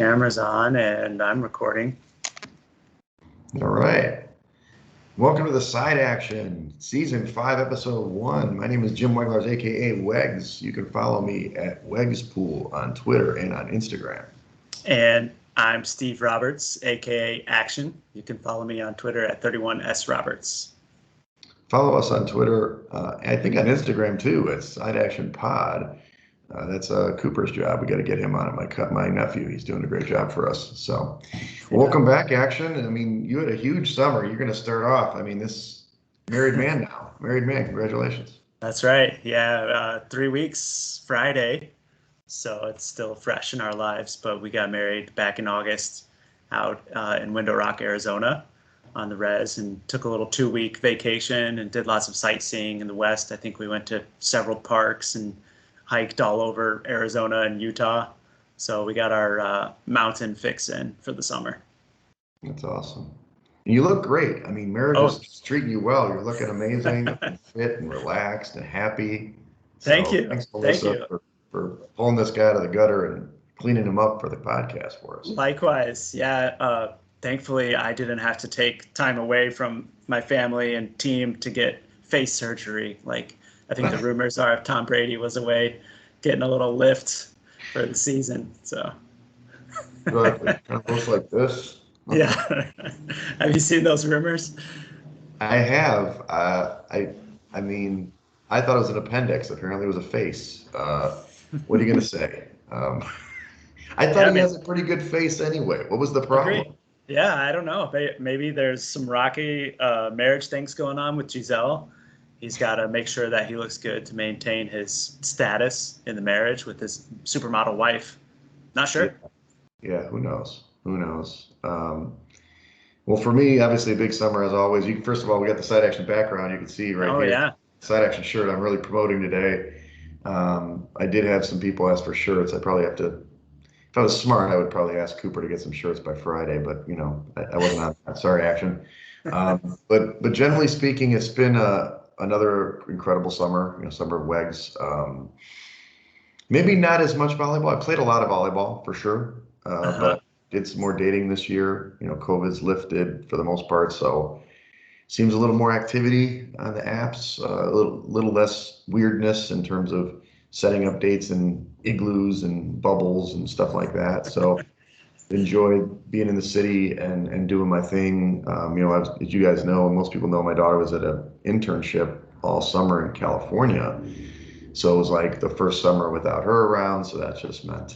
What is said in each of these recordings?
Camera's on and I'm recording. All right. Welcome to the Side Action, Season 5, Episode 1. My name is Jim Weglars, a.k.a. Wegs. You can follow me at Wegspool on Twitter and on Instagram. And I'm Steve Roberts, a.k.a. Action. You can follow me on Twitter at 31sroberts. Follow us on Twitter, I think on Instagram too. It's Side Action Pod. That's Cooper's job. We got to get him on it. My nephew, he's doing a great job for us. So, welcome back, Action. I mean, you had a huge summer. You're going to start off. I mean, this married man now. Married man. Congratulations. That's right. Yeah, 3 weeks Friday. So it's still fresh in our lives. But we got married back in August out in Window Rock, Arizona on the res, and took a little 2-week vacation and did lots of sightseeing in the West. I think we went to several parks and hiked all over Arizona and Utah. So we got our mountain fix in for the summer. That's awesome. And you look great. I mean, marriage is treating you well. You're looking amazing, and fit and relaxed and happy. Thank you. Thanks, Melissa, for pulling this guy out of the gutter and cleaning him up for the podcast for us. Likewise. Yeah. Thankfully, I didn't have to take time away from my family and team to get face surgery. Like, I think the rumors are if Tom Brady was away getting a little lift for the season. So Exactly. Kind of looks like this. Yeah. Have you seen those rumors? I have. I mean, I thought it was an appendix. Apparently, it was a face. What are you going to say? I thought he has a pretty good face anyway. What was the problem? Agreed. Yeah, I don't know. Maybe there's some rocky marriage things going on with Giselle. He's got to make sure that he looks good to maintain his status in the marriage with his supermodel wife. Not sure. Yeah, who knows? Who knows? Well, for me, obviously, a big summer as always. First of all, we got the Side Action background. You can see right here. Yeah. Side Action shirt I'm really promoting today. I did have some people ask for shirts. I probably have to. If I was smart, I would probably ask Cooper to get some shirts by Friday, but I wasn't on that. Sorry, Action. But generally speaking, it's been another incredible summer. Summer of Wegs. Maybe not as much volleyball. I played a lot of volleyball for sure, but did some more dating this year. COVID's lifted for the most part, so seems a little more activity on the apps. A little less weirdness in terms of setting up dates in igloos and bubbles and stuff like that. So enjoyed being in the city and doing my thing. As you guys know, most people know, my daughter was at an internship all summer in California. So it was like the first summer without her around. So that just meant,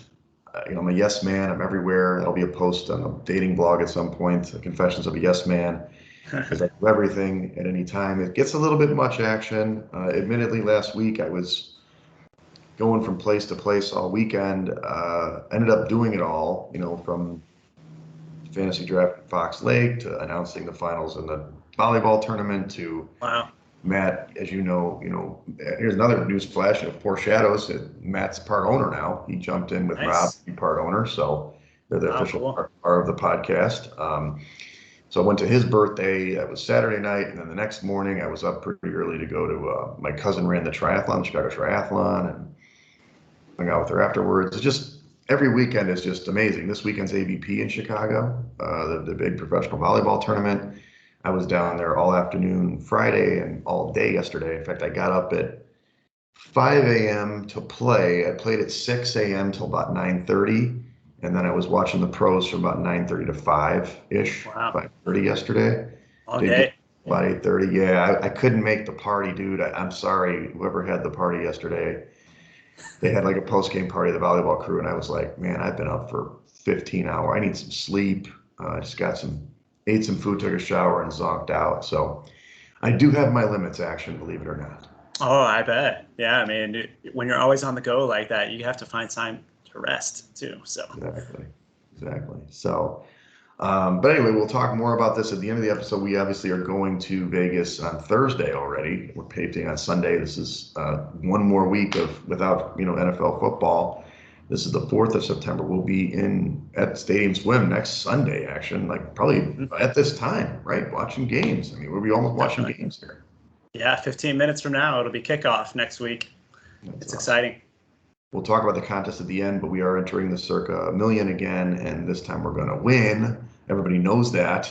I'm a yes man. I'm everywhere. That'll be a post on the dating blog at some point, the Confessions of a Yes Man, because I do everything at any time. It gets a little bit much action. Admittedly, last week I was going from place to place all weekend. Ended up doing it all, from fantasy draft at Fox Lake to announcing the finals in the volleyball tournament to Matt, as you know, here's another news flash of foreshadows. Matt's part owner now. He jumped in with Rob, part owner, so they're the official part of the podcast. So I went to his birthday. It was Saturday night, and then the next morning I was up pretty early to go to my cousin ran the triathlon, the Chicago Triathlon, and hung out with her afterwards. It's just every weekend is just amazing. This weekend's AVP in Chicago, the big professional volleyball tournament. I was down there all afternoon Friday and all day yesterday. In fact, I got up at 5 a.m. to play. I played at 6 a.m. till about 9:30, and then I was watching the pros from about 9:30 to 5-ish, 5:30 yesterday. All day. About 8:30. Yeah, I couldn't make the party, dude. I'm sorry, whoever had the party yesterday. They had like a post-game party, the volleyball crew, and I was like, man, I've been up for 15 hours. I need some sleep. I just ate some food, took a shower, and zonked out. So I do have my limits, Action, believe it or not. Oh, I bet. Yeah, I mean, when you're always on the go like that, you have to find time to rest too. So Exactly. So, but anyway, we'll talk more about this at the end of the episode. We obviously are going to Vegas on Thursday already. We're taping on Sunday. This is one more week without NFL football. This is the 4th of September. We'll be at Stadium Swim next Sunday, Action, like probably at this time, right? Watching games. I mean, we'll be almost watching games here. Yeah, 15 minutes from now, it'll be kickoff next week. It's awesome. Exciting. We'll talk about the contest at the end, but we are entering the circa million again, and this time we're going to win. Everybody knows that.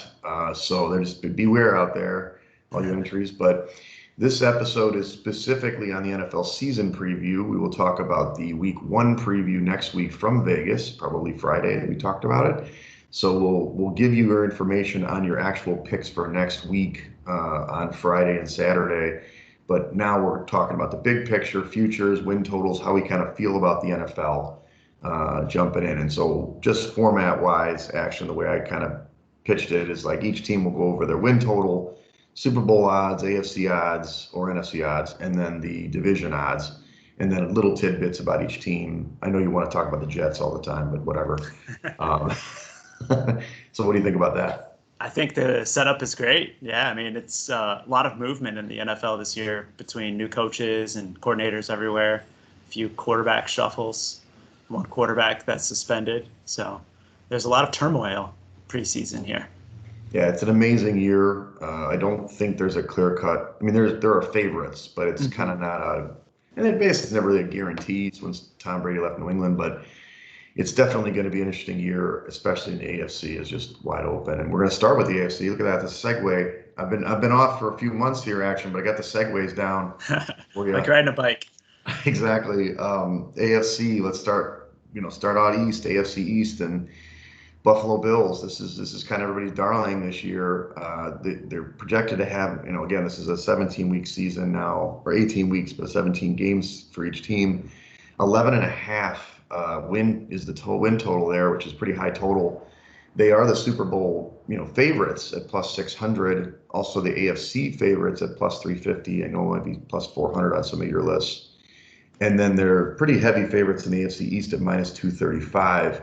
So there's beware out there, all you entries. But this episode is specifically on the NFL season preview. We will talk about the week 1 preview next week from Vegas, probably Friday. We talked about it. So we'll give you your information on your actual picks for next week on Friday and Saturday. But now we're talking about the big picture, futures, win totals, how we kind of feel about the NFL jumping in. And so just format-wise, action, the way I kind of pitched it is like each team will go over their win total, Super Bowl odds, AFC odds, or NFC odds, and then the division odds, and then little tidbits about each team. I know you want to talk about the Jets all the time, but whatever. So what do you think about that? I think the setup is great. Yeah, I mean, it's a lot of movement in the NFL this year between new coaches and coordinators everywhere, a few quarterback shuffles, one quarterback that's suspended. So there's a lot of turmoil preseason here. Yeah, it's an amazing year. I don't think there's a clear cut. I mean, there are favorites, but it's kind of not a, and it basically is never really a guarantee once Tom Brady left New England, but it's definitely going to be an interesting year, especially in the AFC is just wide open. And we're going to start with the AFC. Look at that, the segue. I've been off for a few months here, action, but I got the segues down for you. Like riding a bike. Exactly. AFC. Let's start out east. AFC East and Buffalo Bills. This is kind of everybody's darling this year. They're projected to have, again, this is a 17-week season now, or 18 weeks, but 17 games for each team. 11 and a half. Win is the win total there, which is pretty high total. They are the Super Bowl, favorites at plus 600. Also the AFC favorites at plus 350. I know it might be plus 400 on some of your lists. And then they're pretty heavy favorites in the AFC East at minus 235.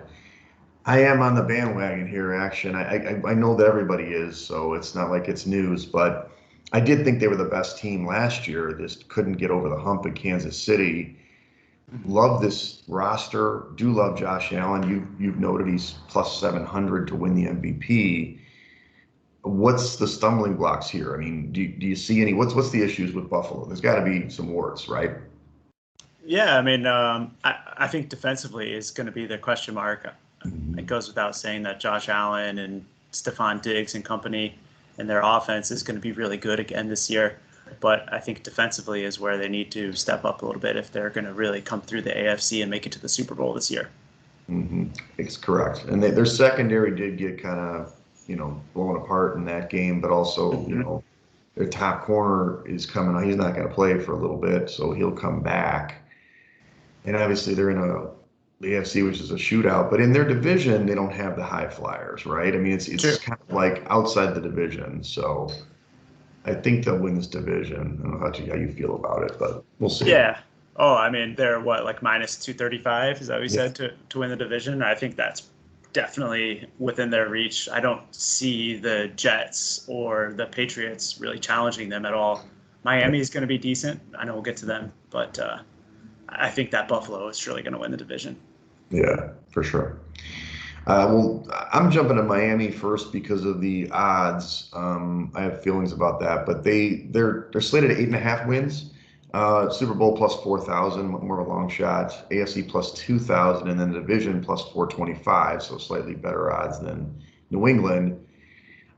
I am on the bandwagon here, action. I know that everybody is, so it's not like it's news, but I did think they were the best team last year. Just couldn't get over the hump in Kansas City. Love this roster. Do love Josh Allen. You've noted he's plus 700 to win the MVP. What's the stumbling blocks here? I mean, do you see any? What's the issues with Buffalo? There's got to be some warts, right? Yeah, I mean, I think defensively is going to be the question mark. It goes without saying that Josh Allen and Stephon Diggs and company and their offense is going to be really good again this year. But I think defensively is where they need to step up a little bit if they're going to really come through the AFC and make it to the Super Bowl this year. It's correct. And their secondary did get kind of, blown apart in that game, but also, their top corner is coming on. He's not going to play for a little bit, so he'll come back. And obviously they're in the AFC, which is a shootout, but in their division, they don't have the high flyers, right? I mean, it's kind of like outside the division. So I think they'll win this division. I don't know how you feel about it, but we'll see. Yeah. Oh, I mean, they're like minus 235? Is that what you said to win the division? I think that's definitely within their reach. I don't see the Jets or the Patriots really challenging them at all. Miami is going to be decent. I know we'll get to them, but I think that Buffalo is surely going to win the division. Yeah, for sure. Well, I'm jumping to Miami first because of the odds. I have feelings about that, but they're slated at 8.5 wins. Super Bowl plus 4,000, more of a long shot. AFC plus 2,000, and then the division plus 425, so slightly better odds than New England.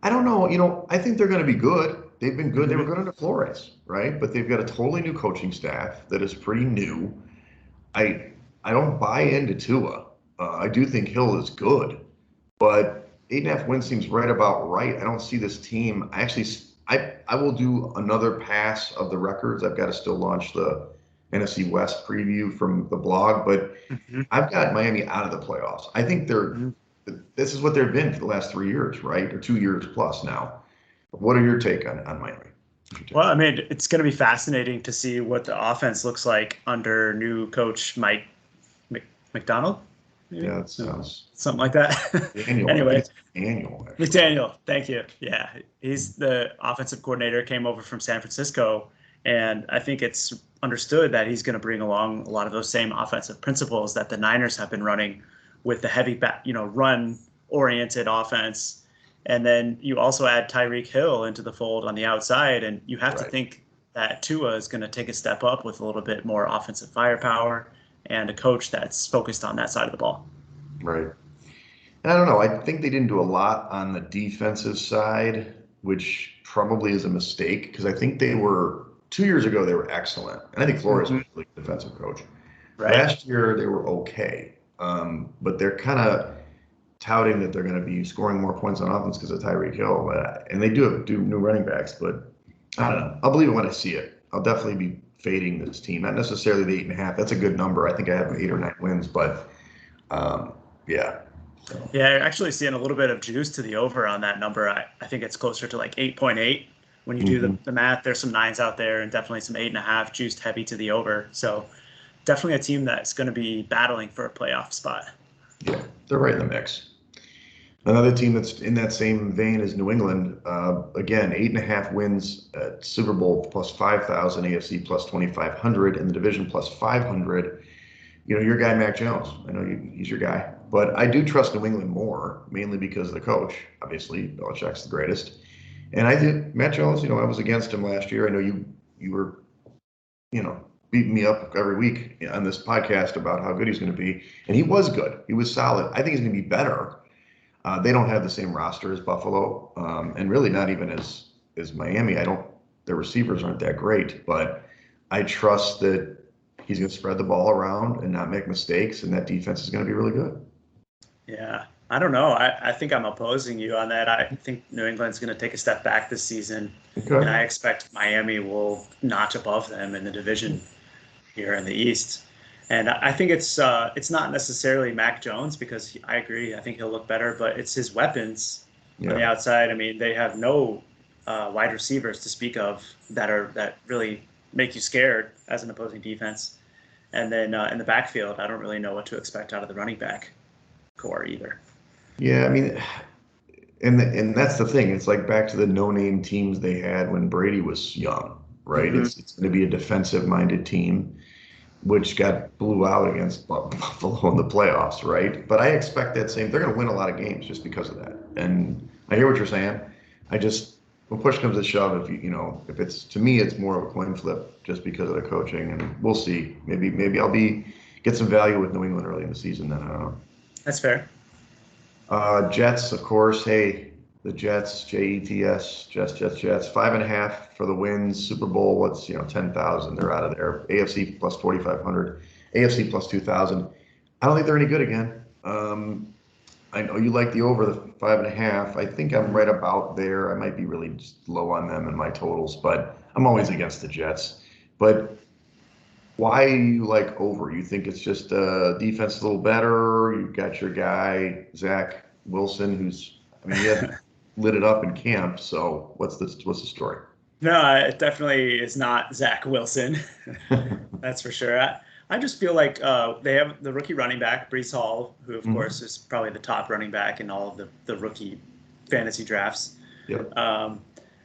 I don't know. I think they're going to be good. They've been good. They were good under Flores, right? But they've got a totally new coaching staff that is pretty new. I don't buy into Tua. I do think Hill is good, but 8.5 wins seems right about right. I don't see this team. I will do another pass of the records. I've got to still launch the NFC West preview from the blog, but I've got Miami out of the playoffs. I think this is what they've been for the last 3 years, right? Or 2 years plus now. What are your take on Miami? Well, I mean, it's going to be fascinating to see what the offense looks like under new coach Mike McDonald. Maybe? Yeah, it sounds something like that. Anyway, McDaniel, thank you. Yeah, he's the offensive coordinator, came over from San Francisco, and I think it's understood that he's going to bring along a lot of those same offensive principles that the Niners have been running with the heavy run-oriented offense. And then you also add Tyreek Hill into the fold on the outside, and you have to think that Tua is going to take a step up with a little bit more offensive firepower and a coach that's focused on that side of the ball. Right. And I don't know. I think they didn't do a lot on the defensive side, which probably is a mistake because I think they were 2 years ago they were excellent, and I think Flores was a really good defensive coach. Right. Last year they were okay, but they're kind of touting that they're going to be scoring more points on offense because of Tyreek Hill, and they do new running backs. But I don't know. I'll believe it when I see it. I'll definitely be fading this team. Not necessarily the 8.5. That's a good number. I think I have 8 or 9 wins, but yeah. So. Yeah, actually seeing a little bit of juice to the over on that number. I think it's closer to like 8.8 when you do the math. There's some 9s out there and definitely some 8.5 juiced heavy to the over. So definitely a team that's going to be battling for a playoff spot. Yeah, they're right in the mix. Another team that's in that same vein is New England. Again, 8.5 wins at Super Bowl plus 5,000, AFC plus 2,500, and the division plus 500. You know, your guy, Mac Jones. I know he's your guy. But I do trust New England more, mainly because of the coach. Obviously, Belichick's the greatest. And I did, Matt Jones, I was against him last year. I know you were, beating me up every week on this podcast about how good he's going to be. And he was good. He was solid. I think he's going to be better. They don't have the same roster as Buffalo, and really not even as Miami. Their receivers aren't that great, but I trust that he's going to spread the ball around and not make mistakes, and that defense is going to be really good. Yeah, I don't know. I think I'm opposing you on that. I think New England's going to take a step back this season, and I expect Miami will notch above them in the division here in the East. And I think it's not necessarily Mac Jones because I agree. I think he'll look better, but it's his weapons on the outside. I mean, they have no wide receivers to speak of that really make you scared as an opposing defense. And then in the backfield, I don't really know what to expect out of the running back core either. Yeah, I mean, and that's the thing. It's like back to the no-name teams they had when Brady was young, right? Mm-hmm. It's going to be a defensive-minded team, which blew out against Buffalo in the playoffs, right? But I expect that same. They're going to win a lot of games just because of that. And I hear what you're saying. When push comes to shove, if it's to me, it's more of a coin flip just because of the coaching, and we'll see. Maybe I'll get some value with New England early in the season. Then I don't know. That's fair. Jets, of course. Hey, the Jets, Jets, Jets. 5.5 for the wins. Super Bowl, what's 10,000? They're out of there. AFC plus 4,500. AFC plus 2,000. I don't think they're any good again. I know you like the over the 5.5. I think I'm right about there. I might be really just low on them in my totals, but I'm always against the Jets. But why you like over? You think it's just defense a little better? You've got your guy Zach Wilson, he hasn't lit it up in camp. So what's the story? No, it definitely is not Zach Wilson. That's for sure. I just feel like they have the rookie running back, Breece Hall, who, of course, is probably the top running back in all of the rookie fantasy drafts. Yep.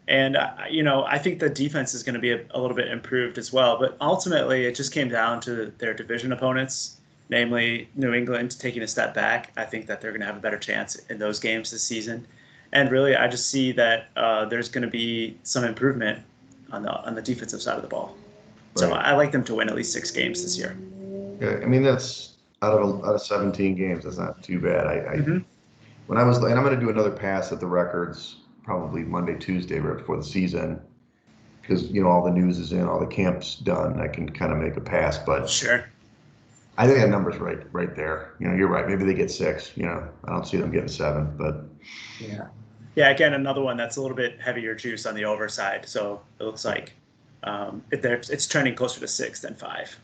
And I think the defense is going to be a little bit improved as well. But ultimately, it just came down to their division opponents, namely New England taking a step back. I think that they're going to have a better chance in those games this season. And really, I just see that there's going to be some improvement on the defensive side of the ball. So I like them to win at least 6 games this year. Yeah, I mean that's out of 17 games. That's not too bad. When I was, and I'm going to do another pass at the records probably Monday, Tuesday, right before the season, because all the news is in, all the camps done. I can kind of make a pass, but sure. I think that number's right there. You're right. Maybe they get 6. I don't see them getting 7, but yeah. Again, another one that's a little bit heavier juice on the over side. So it looks like it's trending closer to 6 than 5.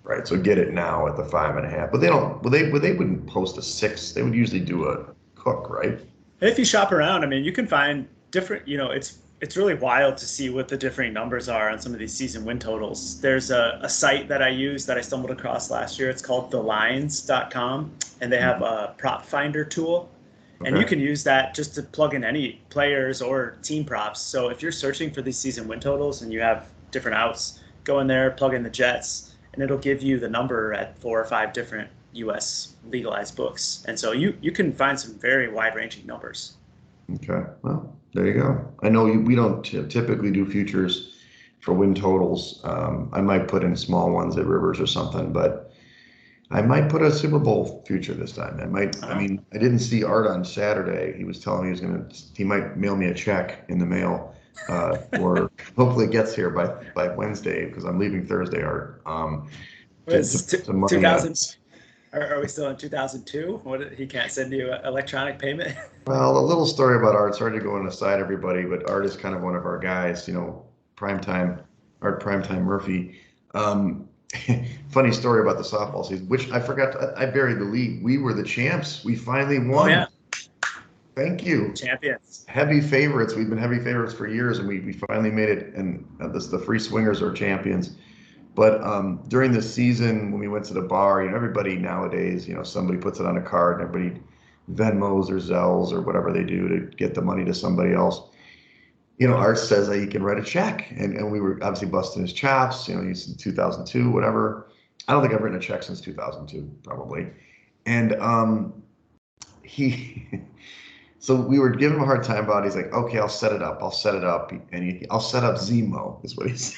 Right. So get it now at the 5.5. But they don't. Well, they wouldn't post a 6. They would usually do a cook, right? If you shop around, I mean, you can find different. It's really wild to see what the differing numbers are on some of these season win totals. There's a site that I used that I stumbled across last year. It's called thelines.com, and they have a prop finder tool. And you can use that just to plug in any players or team props. So if you're searching for these season win totals and you have different outs, go in there, plug in the Jets, and it'll give you the number at 4 or 5 different U.S. legalized books. And so you can find some very wide-ranging numbers. Okay. Well, there you go. I know we don't typically do futures for win totals. I might put in small ones at Rivers or something, but I might put a Super Bowl future this time. I might. I Oh, mean, I didn't see Art on Saturday. He was telling me he might mail me a check in the mail, or hopefully it gets here by Wednesday because I'm leaving Thursday, Art. To was put some money on. 2000? Are we still in 2002? What, he can't send you electronic payment? Well, a little story about Art. Sorry to go on the side, everybody, but Art is kind of one of our guys. Primetime Art, Primetime Murphy. Um, Funny story about the softball season, which I forgot. I buried the lead. We were the champs. We finally Oh won. yeah, Thank you. champions. Heavy favorites. We've been heavy favorites for years, and we finally made it. And the Free Swingers are champions. But during the season, when we went to the bar, everybody nowadays, somebody puts it on a card, and everybody Venmos or Zells or whatever they do to get the money to somebody else. Art says that he can write a check, and we were obviously busting his chops. He's in 2002, whatever. I don't think I've written a check since 2002, probably. And he, so we were giving him a hard time about it. He's like, okay, I'll set it up. I'll set it up, and I'll set up Zemo, is what he said.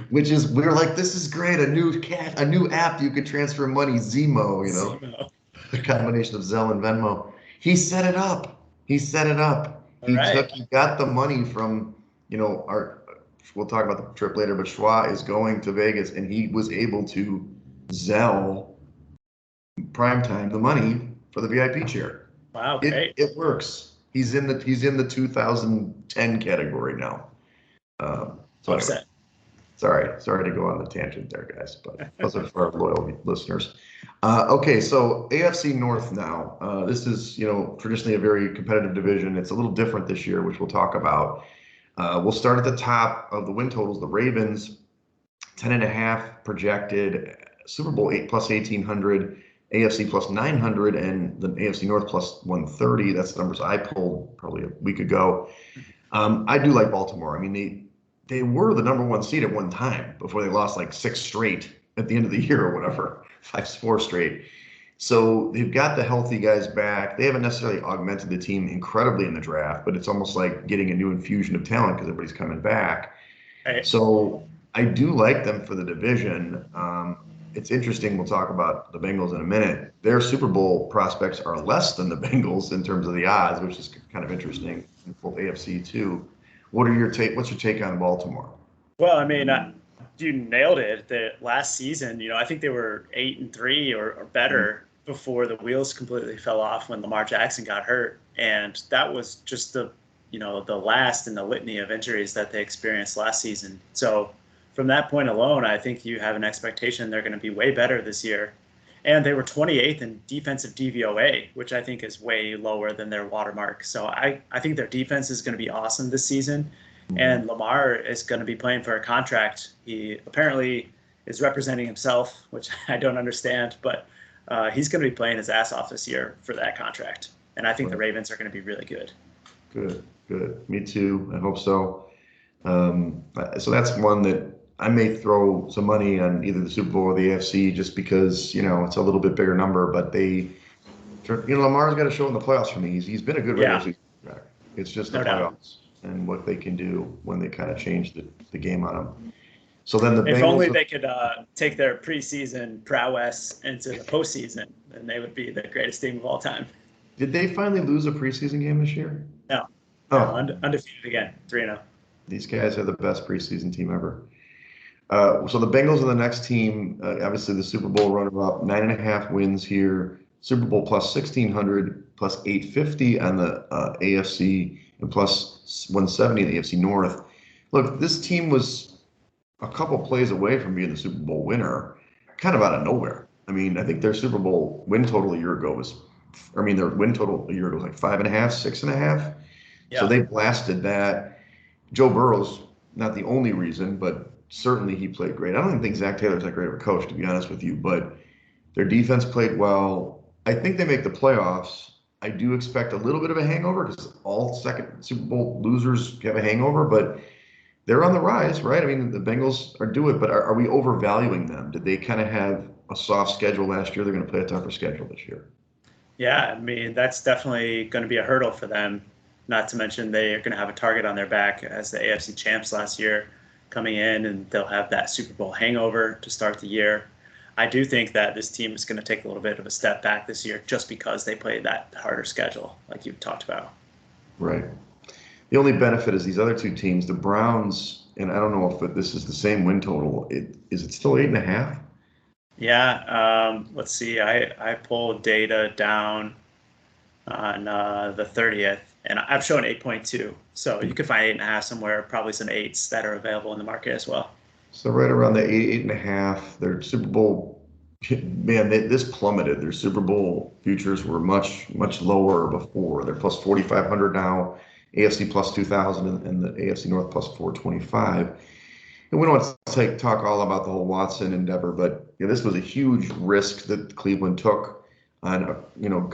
Which is, we were like, this is great, a new app you could transfer money, Zemo, Zemo. a combination of Zelle and Venmo. He set it up. All right. He got the money from, our, we'll talk about the trip later, but Schwa is going to Vegas, and he was able to Zelle Primetime the money for the VIP chair. Wow, It great. it works. He's in the 2010 category now. So anyway, Upset. sorry to go on the tangent there, guys, but those are for our loyal listeners. Okay, so AFC North now. This is traditionally a very competitive division. It's a little different this year, which we'll talk about. We'll start at the top of the win totals. The Ravens, 10.5 projected. Super Bowl 8 plus 1,800. AFC plus 900 and the AFC North plus 130. That's the numbers I pulled probably a week ago. I do like Baltimore. I mean, they were the number one seed at one time before they lost like 6 straight at the end of the year or whatever, 4 straight. So they've got the healthy guys back. They haven't necessarily augmented the team incredibly in the draft, but it's almost like getting a new infusion of talent because everybody's coming back. Right. So I do like them for the division. It's interesting. We'll talk about the Bengals in a minute. Their Super Bowl prospects are less than the Bengals in terms of the odds, which is kind of interesting. In full AFC too. What's your take on Baltimore? Well, I mean, you nailed it. The last season, I think they were 8-3 or better before the wheels completely fell off when Lamar Jackson got hurt, and that was just the last in the litany of injuries that they experienced last season. So from that point alone, I think you have an expectation they're going to be way better this year. And they were 28th in defensive DVOA, which I think is way lower than their watermark. So I think their defense is going to be awesome this season. And Lamar is going to be playing for a contract. He apparently is representing himself, which I don't understand, but he's going to be playing his ass off this year for that contract. And I think the Ravens are going to be really good. Good. Me too. I hope so. So that's one that I may throw some money on either the Super Bowl or the AFC just because, it's a little bit bigger number, but Lamar's got to show in the playoffs for me. He's been a good regular season quarterback. It's just the playoffs and what they can do when they kind of change the game on them. So then the Bengals. If only they could take their preseason prowess into the postseason, then they would be the greatest team of all time. Did they finally lose a preseason game this year? No. Oh. No, undefeated again, 3-0. These guys are the best preseason team ever. So the Bengals are the next team. Obviously, the Super Bowl runner-up, 9.5 wins here. Super Bowl plus 1,600, plus 850 on the AFC, and plus 170 in the AFC North. Look, this team was a couple plays away from being the Super Bowl winner, kind of out of nowhere. I mean, I think their Super Bowl win total a year ago was like 5.5, 6.5. Yeah. So they blasted that. Joe Burrow's not the only reason, but certainly he played great. I don't even think Zach Taylor's that great of a coach, to be honest with you, but their defense played well. I think they make the playoffs. I do expect a little bit of a hangover because all second Super Bowl losers have a hangover, but they're on the rise, right? I mean, the Bengals are doing it, but are we overvaluing them? Did they kind of have a soft schedule last year? They're going to play a tougher schedule this year. Yeah, I mean, that's definitely going to be a hurdle for them. Not to mention they are going to have a target on their back as the AFC champs last year. coming in, and they'll have that Super Bowl hangover to start the year. I do think that this team is going to take a little bit of a step back this year just because they play that harder schedule, like you've talked about. Right. The only benefit is these other two teams, the Browns, and I don't know if this is the same win total. Is it still 8.5? Yeah, let's see. I pulled data down on the 30th, and I've shown 8.2. So you could find 8.5 somewhere, probably some eights that are available in the market as well. So right around the 8.5. Their Super Bowl, man, this plummeted. Their Super Bowl futures were much, much lower before. They're plus 4,500 now, AFC plus 2,000, and the AFC North plus 425. And we don't want to talk all about the whole Watson endeavor, but this was a huge risk that Cleveland took on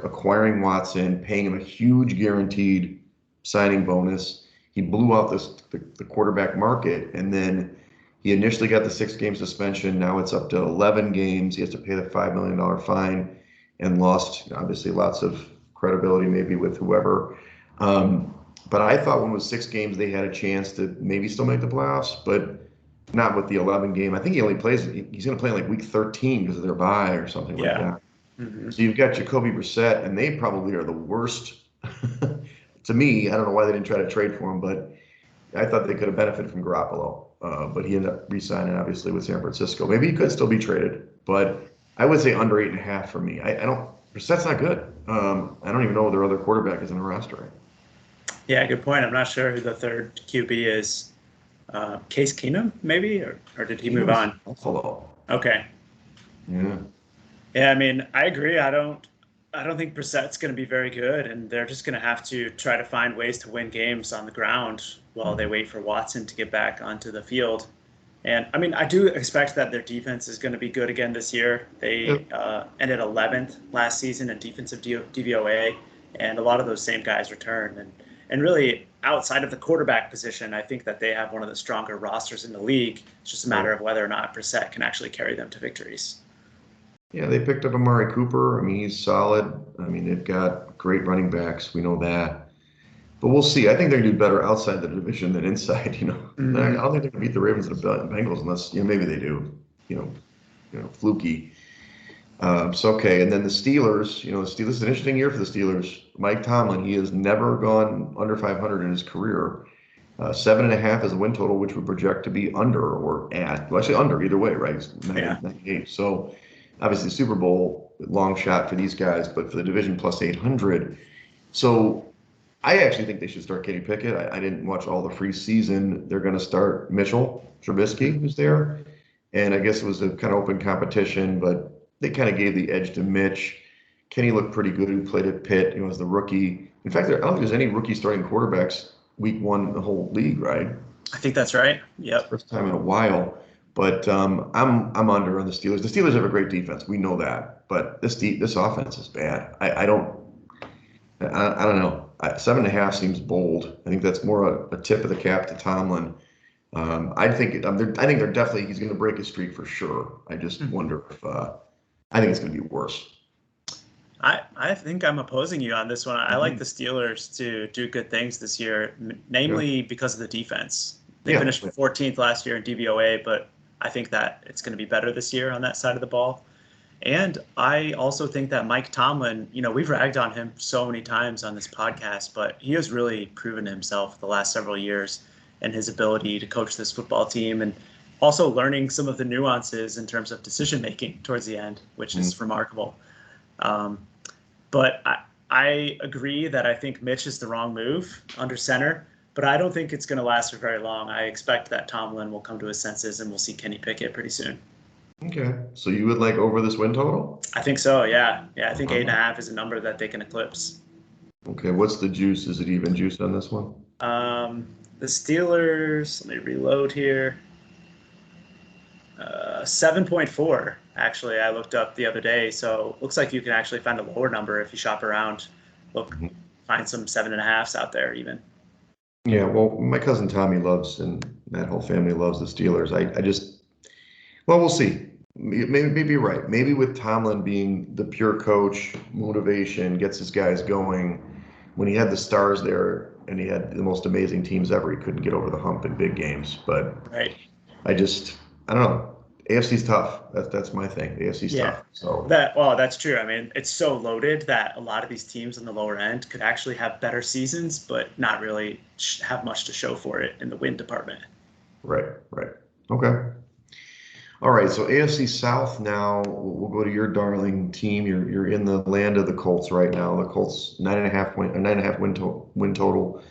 acquiring Watson, paying him a huge guaranteed signing bonus. He blew out the quarterback market, and then he initially got the 6-game suspension. Now it's up to 11 games. He has to pay the $5 million fine, and lost obviously lots of credibility maybe with whoever. But I thought when it was 6 games, they had a chance to maybe still make the playoffs, but not with the 11 game. I think he only plays. He's going to play in like week 13 because of their bye or something like that. Mm-hmm. So you've got Jacoby Brissett, and they probably are the worst. To me, I don't know why they didn't try to trade for him, but I thought they could have benefited from Garoppolo. But he ended up re-signing obviously with San Francisco. Maybe he could still be traded, but I would say under 8.5 for me. I don't. Brissett's not good. I don't even know their other quarterback is in the roster. Yeah, good point. I'm not sure who the third QB is. Case Keenum, maybe, or did he move on? Buffalo. Okay. Yeah. Yeah, I mean, I agree. I don't think Brissett's going to be very good, and they're just going to have to try to find ways to win games on the ground while they wait for Watson to get back onto the field. And I mean, I do expect that their defense is going to be good again this year. They ended 11th last season in defensive DVOA, and a lot of those same guys return. And really, outside of the quarterback position, I think that they have one of the stronger rosters in the league. It's just a matter of whether or not Brissett can actually carry them to victories. Yeah, they picked up Amari Cooper. I mean, he's solid. I mean, they've got great running backs. We know that. But we'll see. I think they're going to do better outside the division than inside. Mm-hmm. I don't think they're going to beat the Ravens and the Bengals unless maybe they do. Fluky. So okay, and then the Steelers. The Steelers. This is an interesting year for the Steelers. Mike Tomlin. He has never gone under 500 in his career. 7.5 is a win total, which would project to be under or at. Well, actually under either way, right? It's 98. So obviously Super Bowl long shot for these guys, but for the division plus 800. So I actually think they should start Kenny Pickett. I didn't watch all the free season. They're going to start Mitchell Trubisky, who's there. And I guess it was a kind of open competition, but they kind of gave the edge to Mitch. Kenny looked pretty good, who played at Pitt. He was the rookie. In fact, I don't think there's any rookie starting quarterbacks week one in the whole league, right? I think that's right. Yep. First time in a while. But I'm under on the Steelers. The Steelers have a great defense. We know that. But this offense is bad. I don't know. 7.5 seems bold. I think that's more a tip of the cap to Tomlin. I think they're definitely, he's going to break his streak for sure. I just wonder if I think it's going to be worse. I think I'm opposing you on this one. I like the Steelers to do good things this year, namely because of the defense. They finished 14th last year in DVOA, but I think that it's going to be better this year on that side of the ball. And I also think that Mike Tomlin, we've ragged on him so many times on this podcast, but he has really proven himself the last several years and his ability to coach this football team, and also learning some of the nuances in terms of decision making towards the end, which is remarkable. But I agree that I think Mitch is the wrong move under center, but I don't think it's going to last for very long. I expect that Tomlin will come to his senses and we'll see Kenny Pickett pretty soon. Okay. So you would like over this win total? I think so, yeah. Yeah, I think 8.5 is a number that they can eclipse. Okay. What's the juice? Is it even juice on this one? The Steelers, let me reload here. 7.4, actually, I looked up the other day. So looks like you can actually find a lower number if you shop around. Find some 7.5s out there even. Yeah, well, my cousin Tommy loves, and that whole family loves the Steelers. Well, we'll see. Maybe you're right. Maybe with Tomlin being the pure coach, motivation, gets his guys going. When he had the stars there, and he had the most amazing teams ever. He couldn't get over the hump in big games. But Right. I don't know. AFC's tough. That's my thing. The AFC's Yeah. tough. So That's true. I mean, it's so loaded that a lot of these teams in the lower end could actually have better seasons, but not really have much to show for it in the win department. right, right. Okay. All right. So AFC South now. We'll go to your darling team. You're in the land of the Colts right now. The Colts 9.5 win total.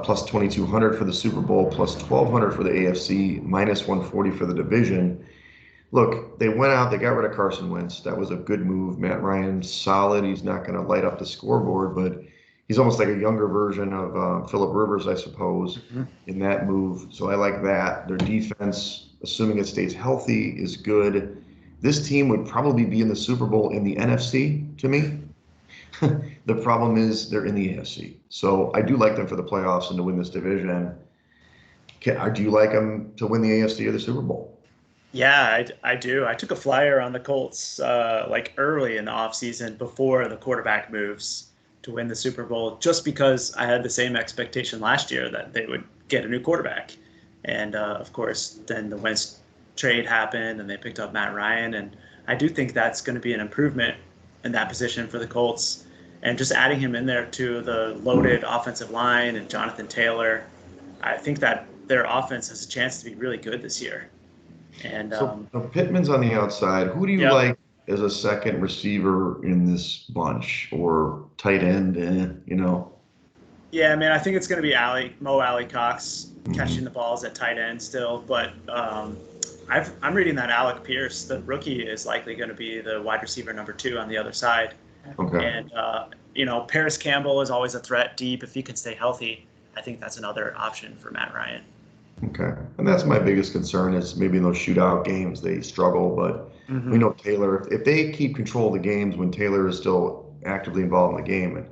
Plus 2,200 for the Super Bowl, plus 1,200 for the AFC, minus 140 for the division. Look, they went out, they got rid of Carson Wentz. That was a good move. Matt Ryan's solid. He's not going to light up the scoreboard, but he's almost like a younger version of Phillip Rivers, I suppose, in that move. So I like that. Their defense, assuming it stays healthy, is good. This team would probably be in the Super Bowl in the NFC to me. The problem is they're in the AFC. So I do like them for the playoffs and to win this division. Do you like them to win the AFC or the Super Bowl? Yeah, I do. I took a flyer on the Colts like early in the offseason before the quarterback moves to win the Super Bowl, just because I had the same expectation last year that they would get a new quarterback. And of course, then the Wentz trade happened and they picked up Matt Ryan. And I do think that's going to be an improvement in that position for the Colts. And just adding him in there to the loaded offensive line and Jonathan Taylor, I think that their offense has a chance to be really good this year. And So Pittman's on the outside. Who do you yep. like as a second receiver in this bunch or tight end? Yeah, I mean, I think it's going to be Mo Alley Cox Mhm. catching the balls at tight end still, but I'm reading that Alec Pierce, the rookie, is likely going to be the wide receiver number 2 on the other side. Okay. And Paris Campbell is always a threat deep if he can stay healthy. I think that's another option for Matt Ryan. Okay. And that's my biggest concern is maybe in those shootout games they struggle, but we know Taylor, if they keep control of the games when Taylor is still actively involved in the game, and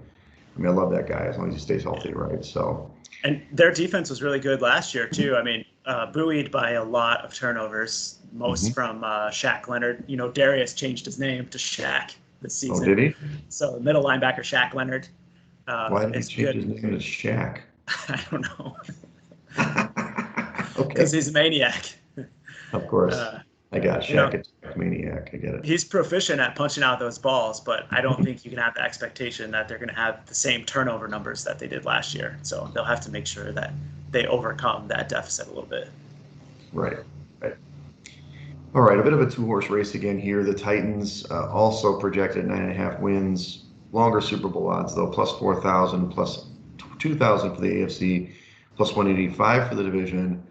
I mean, I love that guy as long as he stays healthy, right? So, And their defense was really good last year too. I mean, buoyed by a lot of turnovers, most mhm. from Shaq Leonard. Darius changed his name to Shaq this Oh, season. did he? So middle linebacker Shaq Leonard Why did he is change his good. name to Shaq? I don't know, because Okay. he's a maniac. Of course. Uh, I got you know, Shaq Attack Maniac. I get it. he's proficient at punching out those balls, but I don't think you can have the expectation that they're going to have the same turnover numbers that they did last year. So they'll have to make sure that they overcome that deficit a little bit. Right. Right. All right. A bit of a two-horse race again here. The Titans also projected 9.5 wins. Longer Super Bowl odds, though, plus 4,000, plus 2,000 for the AFC, plus 185 for the division.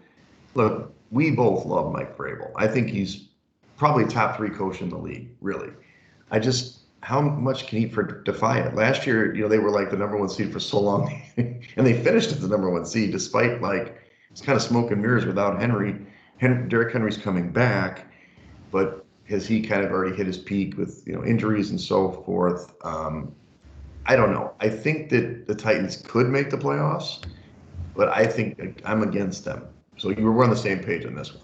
Look, we both love Mike Vrabel. I think he's probably top 3 coach in the league, really. How much can he defy it? Last year, they were like the number 1 seed for so long, and they finished as the number 1 seed despite it's kind of smoke and mirrors without Henry. Derrick Henry's coming back, but has he kind of already hit his peak with injuries and so forth? I don't know. I think that the Titans could make the playoffs, but I think I'm against them. So we're on the same page on this one.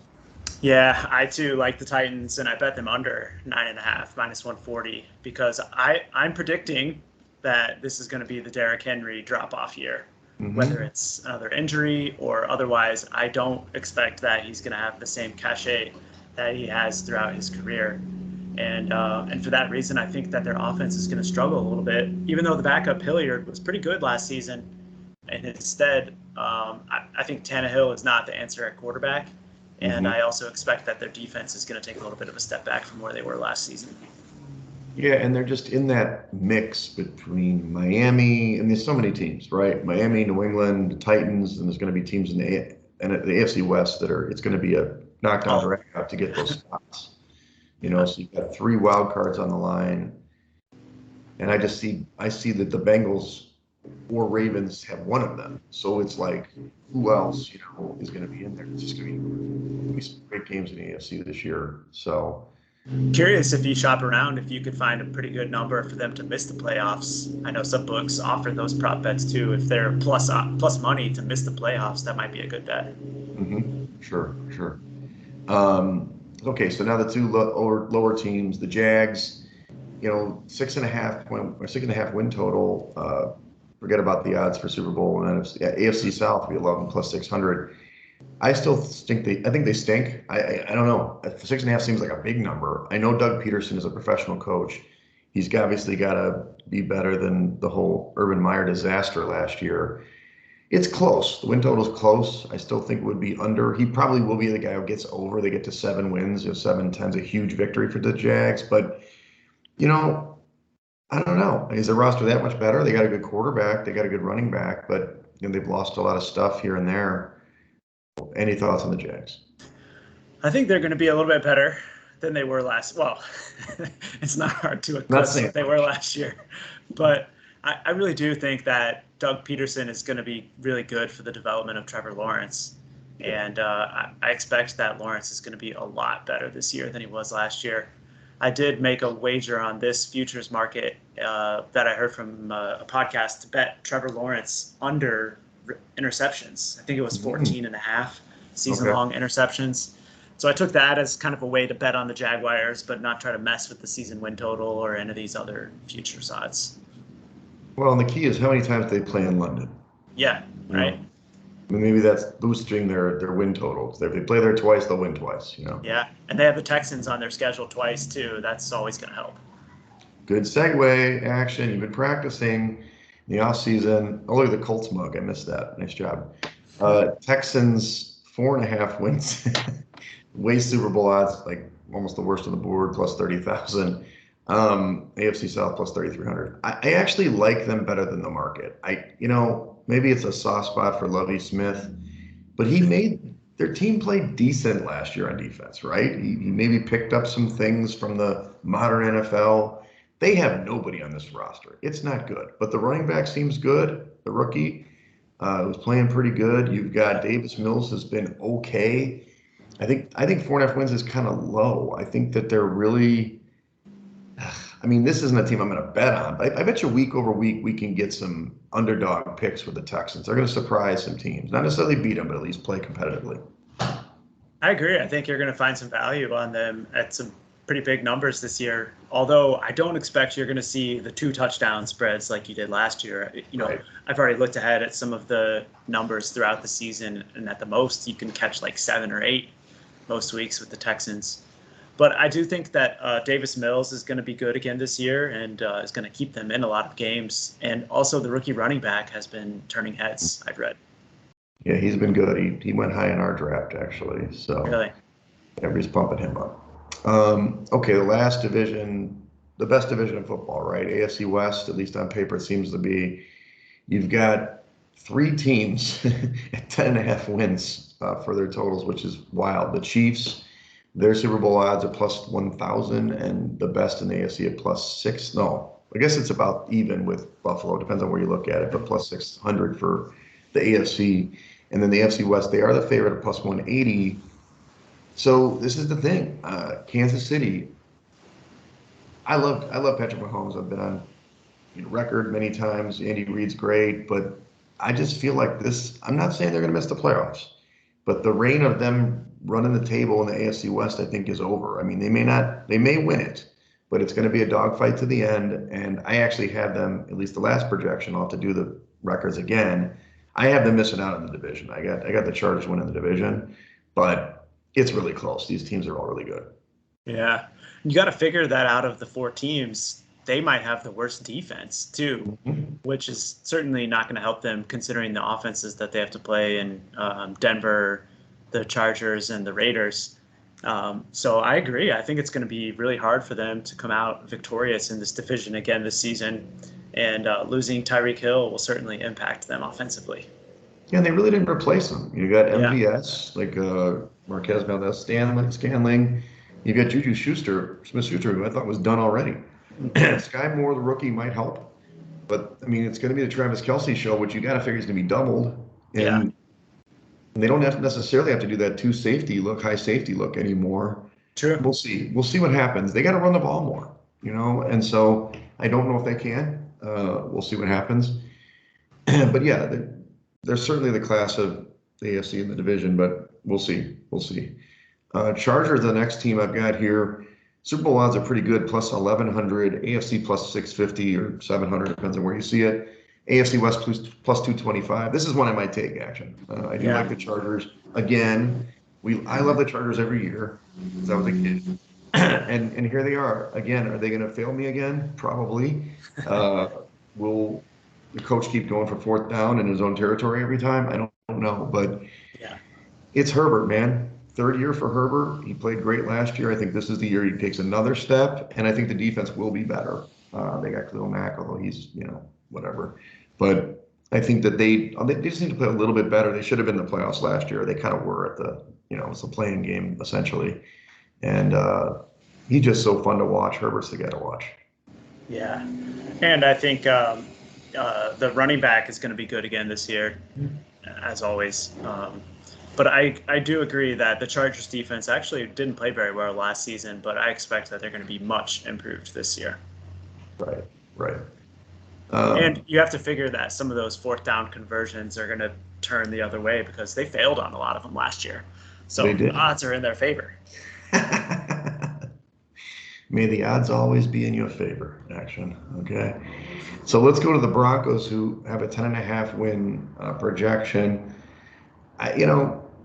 Yeah, I too like the Titans, and I bet them under 9.5 minus 140 because I'm predicting that this is going to be the Derrick Henry drop off year. Whether Hmm. it's another injury or otherwise, I don't expect that he's going to have the same cachet that he has throughout his career. And for that reason, I think that their offense is going to struggle a little bit, even though the backup Hilliard was pretty good last season. And instead, I think Tannehill is not the answer at quarterback. And Hmm. I also expect that their defense is going to take a little bit of a step back from where they were last season. Yeah, and they're just in that mix between Miami and there's so many teams, right? Miami, New England, the Titans, and there's going to be teams in the AFC West it's going to be a knockdown Oh, drag out to get those spots. So you've got 3 wild cards on the line, and I see that the Bengals or Ravens have one of them. So it's like, who else, is going to be in there? It's just going to be some great games in the AFC this year. So, curious if you shop around, if you could find a pretty good number for them to miss the playoffs. I know some books offer those prop bets too. If they're plus money to miss the playoffs, that might be a good bet. sure, sure. Okay, so now the 2 lower teams, the Jags, 6.5 win total. forget about the odds for Super Bowl and NFC, AFC South, be 11 plus 600. I still think I think they stink. I don't know. 6.5 seems like a big number. I know Doug Peterson is a professional coach. He's obviously got to be better than the whole Urban Meyer disaster last year. It's close. The win total's close. I still think it would be under. He probably will be the guy who gets over. They get to 7 wins. 7-10's a huge victory for the Jags. But, you know, I don't know. Is the roster that much better? They got a good quarterback. They got a good running back. But, they've lost a lot of stuff here and there. Any thoughts on the Jags? I think they're going to be a little bit better than they were last. Well, it's not hard to eclipse what they were last year. But I really do think that Doug Peterson is going to be really good for the development of Trevor Lawrence. And I expect that Lawrence is going to be a lot better this year than he was last year. I did make a wager on this futures market that I heard from a podcast to bet Trevor Lawrence under interceptions. I think it was 14 and a half season-long interceptions. So I took that as kind of a way to bet on the Jaguars, but not try to mess with the season win total or any of these other futures odds. Well, and the key is how many times they play in London. Yeah, right. I mean, maybe that's boosting their win totals. If they play there twice, they'll win twice. Yeah, and they have the Texans on their schedule twice too. That's always going to help. Good segue action. You've been practicing in the off season. Oh, look at the Colts mug. I missed that. Nice job. Texans 4.5 wins. Way Super Bowl odds, like almost the worst on the board, plus 30,000. AFC South plus 3,300. I actually like them better than the market. Maybe it's a soft spot for Lovie Smith, but he made their team play decent last year on defense, right? He maybe picked up some things from the modern NFL. They have nobody on this roster. It's not good, but the running back seems good. The rookie was playing pretty good. You've got Davis Mills has been okay. I think 4.5 wins is kind of low. I think that they're really. I mean, this isn't a team I'm going to bet on. But I bet you week over week we can get some underdog picks with the Texans. They're going to surprise some teams, not necessarily beat them, but at least play competitively. I agree. I think you're going to find some value on them at some pretty big numbers this year. Although I don't expect you're going to see the 2 touchdown spreads like you did last year. Right. I've already looked ahead at some of the numbers throughout the season, and at the most you can catch like 7 or 8 most weeks with the Texans. But I do think that Davis Mills is going to be good again this year and is going to keep them in a lot of games. And also the rookie running back has been turning heads, I've read. Yeah, he's been good. He went high in our draft, actually. So really? Everybody's pumping him up. Okay, the last division, the best division in football, right? AFC West, at least on paper, it seems to be. You've got 3 teams at 10.5 wins for their totals, which is wild. The Chiefs, their Super Bowl odds are plus 1,000, and the best in the AFC at plus 6. No, I guess it's about even with Buffalo. Depends on where you look at it, but plus 600 for the AFC. And then the AFC West, they are the favorite at plus 180. So this is the thing. Kansas City. I love Patrick Mahomes. I've been on record many times. Andy Reid's great, but I just feel like this. I'm not saying they're going to miss the playoffs, but the reign of them running the table in the AFC West, I think, is over. I mean, they may win it, but it's going to be a dogfight to the end. And I actually have them, at least the last projection. I'll have to do the records again. I have them missing out on the division. I got the Chargers winning the division, but it's really close. These teams are all really good. Yeah, you got to figure that out of the 4 teams, they might have the worst defense too, which is certainly not going to help them considering the offenses that they have to play in Denver, the Chargers, and the Raiders. So I agree. I think it's going to be really hard for them to come out victorious in this division again this season. And losing Tyreek Hill will certainly impact them offensively. Yeah, and they really didn't replace him. You got MVS, like Marquez Valdez-Scantling. You got Juju Smith-Schuster, who I thought was done already. Sky Moore, the rookie, might help. But, I mean, it's going to be the Travis Kelce show, which you got to figure is going to be doubled. And they don't necessarily have to do that high safety look anymore. True. We'll see. We'll see what happens. They got to run the ball more, and so I don't know if they can. We'll see what happens. But, yeah, they're certainly the class of the AFC in the division, but we'll see. We'll see. Chargers, the next team I've got here. Super Bowl odds are pretty good, plus 1,100. AFC plus 650 or 700, depends on where you see it. AFC West plus 225. This is one I might take, action. I do like the Chargers. Again, I love the Chargers every year since I was a kid. And here they are. Again, are they going to fail me again? Probably. Will the coach keep going for fourth down in his own territory every time? I don't know. But Yeah. it's Herbert, man. Third year for Herbert. He played great last year. I think this is the year he takes another step, and I think the defense will be better. They got Khalil Mack, although he's, whatever. But I think that they just need to play a little bit better. They should have been in the playoffs last year. They kind of were at the, it's a playing game essentially. And he's just so fun to watch. Herbert's the guy to watch. Yeah. And I think the running back is going to be good again this year, as always. But I do agree that the Chargers defense actually didn't play very well last season, but I expect that they're going to be much improved this year. Right. And you have to figure that some of those fourth down conversions are going to turn the other way because they failed on a lot of them last year. So the odds are in their favor. May the odds always be in your favor, action. Okay. So let's go to the Broncos, who have a 10.5 win projection.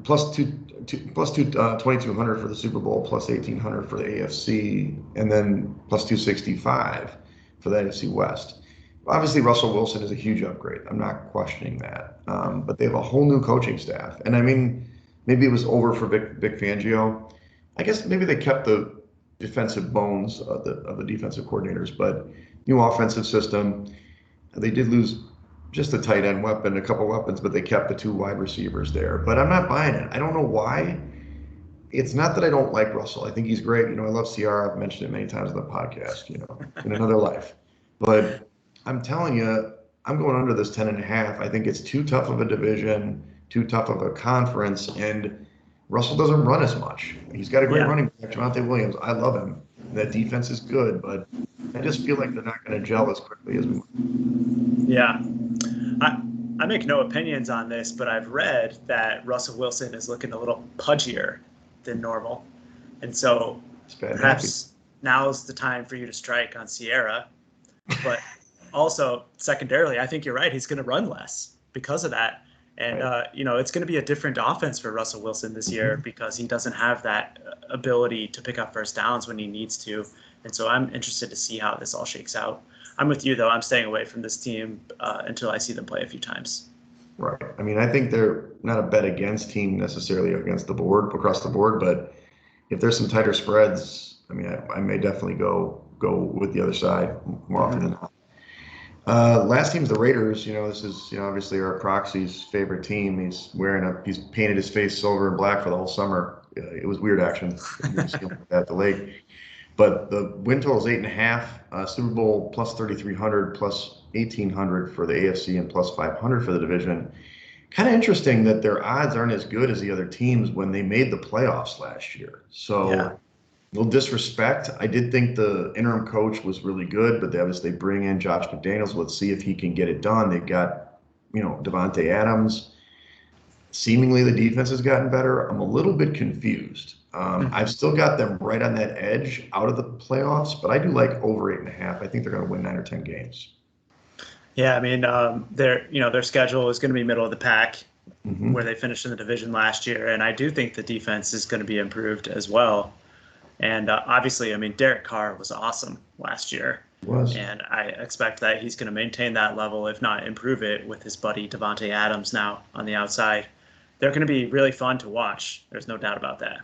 Plus 2,200 for the Super Bowl, plus 1,800 for the AFC, and then plus 265 for the AFC West. Obviously, Russell Wilson is a huge upgrade. I'm not questioning that. But they have a whole new coaching staff. And I mean, maybe it was over for Vic Fangio. I guess maybe they kept the defensive bones of the defensive coordinators, but new offensive system. They did lose just a tight end weapon, a couple weapons, but they kept the 2 wide receivers there. But I'm not buying it. I don't know why. It's not that I don't like Russell. I think he's great. I love Ciara. I've mentioned it many times on the podcast, in another life. But I'm telling you, I'm going under this 10.5. I think it's too tough of a division, too tough of a conference, and Russell doesn't run as much. He's got a great running back, Javonte Williams. I love him. That defense is good, but I just feel like they're not going to gel as quickly as we want. Yeah. I make no opinions on this, but I've read that Russell Wilson is looking a little pudgier than normal. And so perhaps now's the time for you to strike on Ciara. But also, secondarily, I think you're right. He's going to run less because of that. And, it's going to be a different offense for Russell Wilson this year because he doesn't have that ability to pick up first downs when he needs to. And so I'm interested to see how this all shakes out. I'm with you, though. I'm staying away from this team until I see them play a few times. Right. I mean, I think they're not a bet against team necessarily across the board, but if there's some tighter spreads, I mean, I may definitely go with the other side more often than not. Last team's the Raiders. This is obviously our proxy's favorite team. He's painted his face silver and black for the whole summer. It was weird action at the lake. But the win total is 8.5. Super Bowl plus 3,300, plus 1,800 for the AFC, and plus 500 for the division. Kind of interesting that their odds aren't as good as the other teams when they made the playoffs last year. So, little disrespect. I did think the interim coach was really good, but they bring in Josh McDaniels. Let's see if he can get it done. They've got, Devontae Adams. Seemingly the defense has gotten better. I'm a little bit confused. I've still got them right on that edge out of the playoffs, but I do like over 8.5. I think they're going to win 9 or 10 games. Yeah, I mean, their schedule is going to be middle of the pack, where they finished in the division last year, and I do think the defense is going to be improved as well. And obviously, I mean, Derek Carr was awesome last year. And I expect that he's going to maintain that level, if not improve it, with his buddy Devontae Adams now on the outside. They're going to be really fun to watch. There's no doubt about that.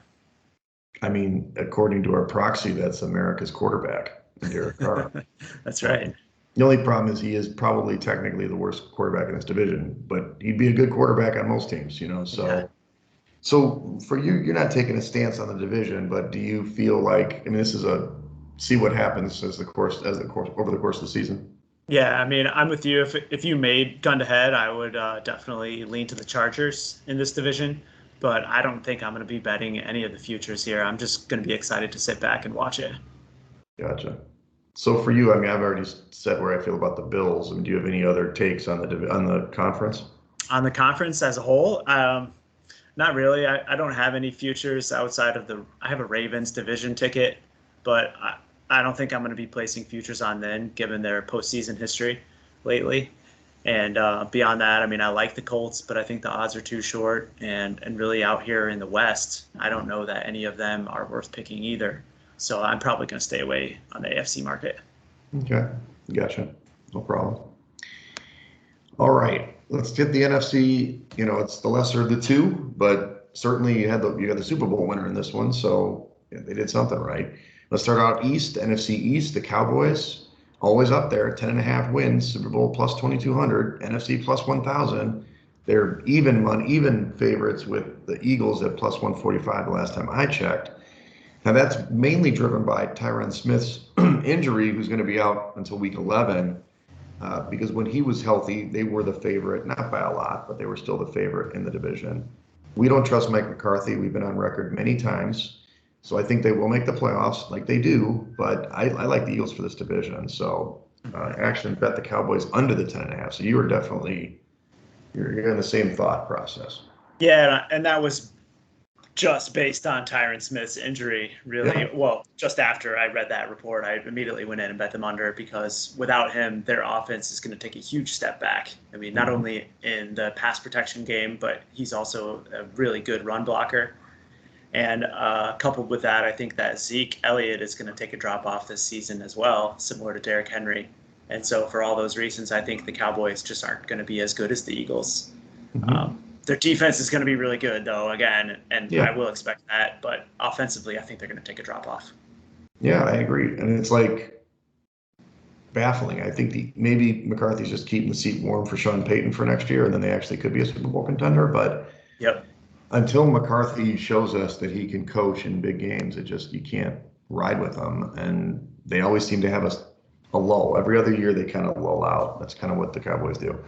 I mean, according to our proxy, that's America's quarterback, Derek Carr. That's right. The only problem is he is probably technically the worst quarterback in this division, but he'd be a good quarterback on most teams, So for you, you're not taking a stance on the division, but do you feel like, I mean, this is see what happens over the course of the season? Yeah, I mean, I'm with you. If you made gun to head, I would definitely lean to the Chargers in this division. But I don't think I'm going to be betting any of the futures here. I'm just going to be excited to sit back and watch it. Gotcha. So for you, I mean, I've already said where I feel about the Bills. I mean, do you have any other takes on the conference? On the conference as a whole, not really. I don't have any futures outside of I have a Ravens division ticket, but I don't think I'm going to be placing futures on them given their postseason history lately. And beyond that, I mean, I like the Colts, but I think the odds are too short. And really out here in the West, I don't know that any of them are worth picking either. So I'm probably going to stay away on the AFC market. Okay, gotcha. No problem. All right, let's get the NFC. You know, it's the lesser of the two, but certainly you had the Super Bowl winner in this one, so yeah, they did something right. Let's start out East, NFC East, the Cowboys, always up there, 10.5 wins, Super Bowl plus 2,200, NFC plus 1,000. They're even favorites with the Eagles at plus 145 the last time I checked. Now that's mainly driven by Tyron Smith's injury, who's going to be out until week 11. Because when he was healthy, they were the favorite, not by a lot, but they were still the favorite in the division. We don't trust Mike McCarthy. We've been on record many times. So I think they will make the playoffs like they do, but I like the Eagles for this division. So actually bet the Cowboys under the 10.5. So you are definitely, you're in the same thought process. Yeah, and that was just based on Tyron Smith's injury, really. Yeah. Well, just after I read that report, I immediately went in and bet them under because without him, their offense is going to take a huge step back. I mean, not only in the pass protection game, but he's also a really good run blocker. And coupled with that, I think that Zeke Elliott is going to take a drop off this season as well, similar to Derrick Henry. And so, for all those reasons, I think the Cowboys just aren't going to be as good as the Eagles. Their defense is going to be really good, though, again, and Yeah. I will expect that. But offensively, I think they're going to take a drop off. Yeah, I agree. And it's like baffling. I think maybe McCarthy's just keeping the seat warm for Sean Payton for next year, and then they actually could be a Super Bowl contender. But Yep. until McCarthy shows us that he can coach in big games, you can't ride with them. And they always seem to have a lull. Every other year they kind of lull out. That's kind of what the Cowboys do.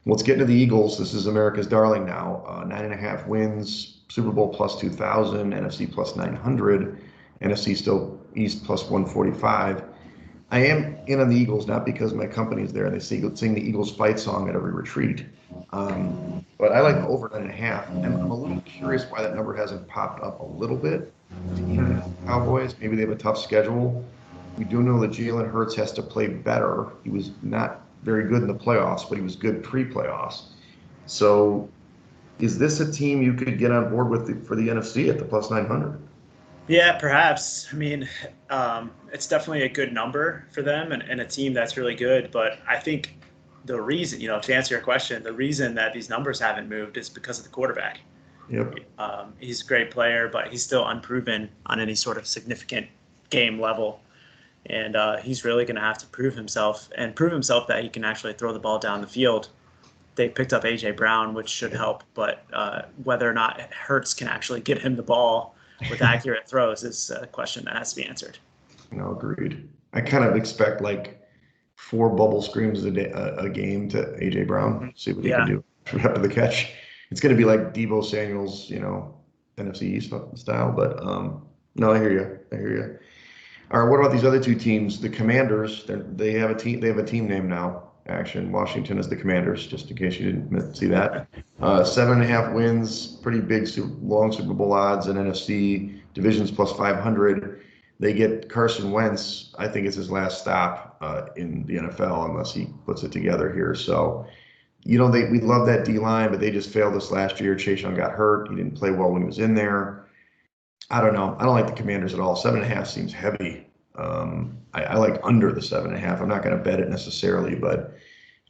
Let's get into the Eagles. This is America's darling now. 9.5 wins, Super Bowl plus 2,000, NFC plus 900, NFC still East plus 145. I am in on the Eagles, not because my company's there and they sing the Eagles fight song at every retreat. But I like the over 9.5. I'm a little curious why that number hasn't popped up a little bit. Even the Cowboys, maybe they have a tough schedule. We do know that Jalen Hurts has to play better. He was not very good in the playoffs, but he was good pre-playoffs. So is this a team you could get on board with for the NFC at the plus 900? Yeah, perhaps. I mean, it's definitely a good number for them and a team that's really good. But I think the reason, to answer your question, the reason that these numbers haven't moved is because of the quarterback. Yep. He's a great player, but he's still unproven on any sort of significant game level. And he's really going to have to prove himself that he can actually throw the ball down the field. They picked up A.J. Brown, which should help, but whether or not Hurts can actually get him the ball with accurate throws is a question that has to be answered. Agreed. I kind of expect like 4 bubble screens a game to A.J. Brown, see what he can do after the catch. It's going to be like Deebo Samuel's, NFC East style, but no, I hear you. All right, what about these other two teams? The Commanders, they have a team. They have a team name now. Action. Washington is the Commanders, just in case you didn't see that. 7.5 wins, pretty big, long Super Bowl odds, and NFC divisions plus 500. They get Carson Wentz. I think it's his last stop in the NFL unless he puts it together here. So, we love that D line, but they just failed us last year. Chase Young got hurt. He didn't play well when he was in there. I don't know. I don't like the Commanders at all. 7.5 seems heavy. I like under the 7.5. I'm not going to bet it necessarily, but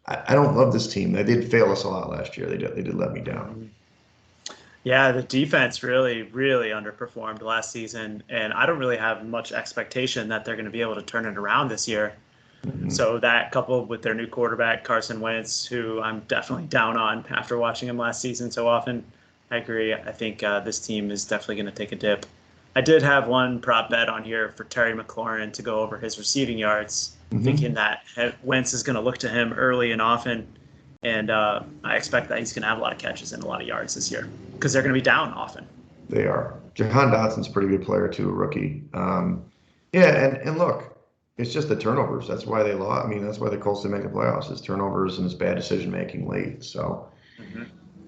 I don't love this team. They did fail us a lot last year. They did let me down. Yeah, the defense really, really underperformed last season, and I don't really have much expectation that they're going to be able to turn it around this year. So that coupled with their new quarterback, Carson Wentz, who I'm definitely down on after watching him last season so often, I agree. I think this team is definitely going to take a dip. I did have one prop bet on here for Terry McLaurin to go over his receiving yards, thinking that Wentz is going to look to him early and often. And I expect that he's going to have a lot of catches and a lot of yards this year because they're going to be down often. They are. Jahan Dotson's a pretty good player, too, a rookie. And look, it's just the turnovers. That's why they lost. I mean, that's why the Colts didn't make the playoffs, is turnovers and his bad decision-making late. So,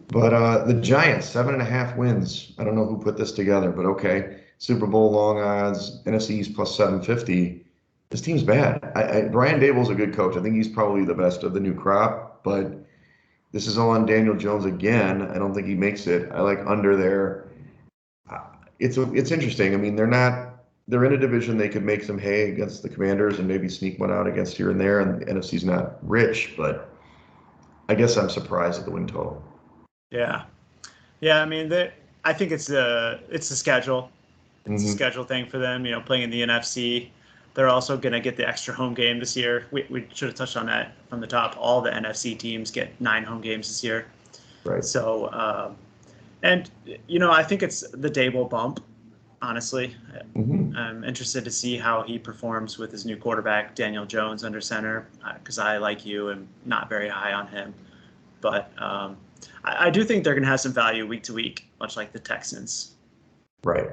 But the Giants, 7.5 wins. I don't know who put this together, but okay. Super Bowl long odds, NFC East plus 750. This team's bad. Brian Dable's a good coach. I think he's probably the best of the new crop. out, but this is all on Daniel Jones again. I don't think he makes it. I like under there. It's interesting. I mean, they're in a division they could make some hay against the Commanders and maybe sneak one out against here and there. And the NFC's not rich, but I guess I'm surprised at the win total. Yeah. Yeah, I mean, I think it's the schedule. It's a schedule thing for them, playing in the NFC. They're also going to get the extra home game this year. We should have touched on that from the top. All the NFC teams get 9 home games this year. Right. So, and, I think it's the Dable bump, honestly. I'm interested to see how he performs with his new quarterback, Daniel Jones, under center, because I, like you, am not very high on him. But I do think they're going to have some value week to week, much like the Texans. Right.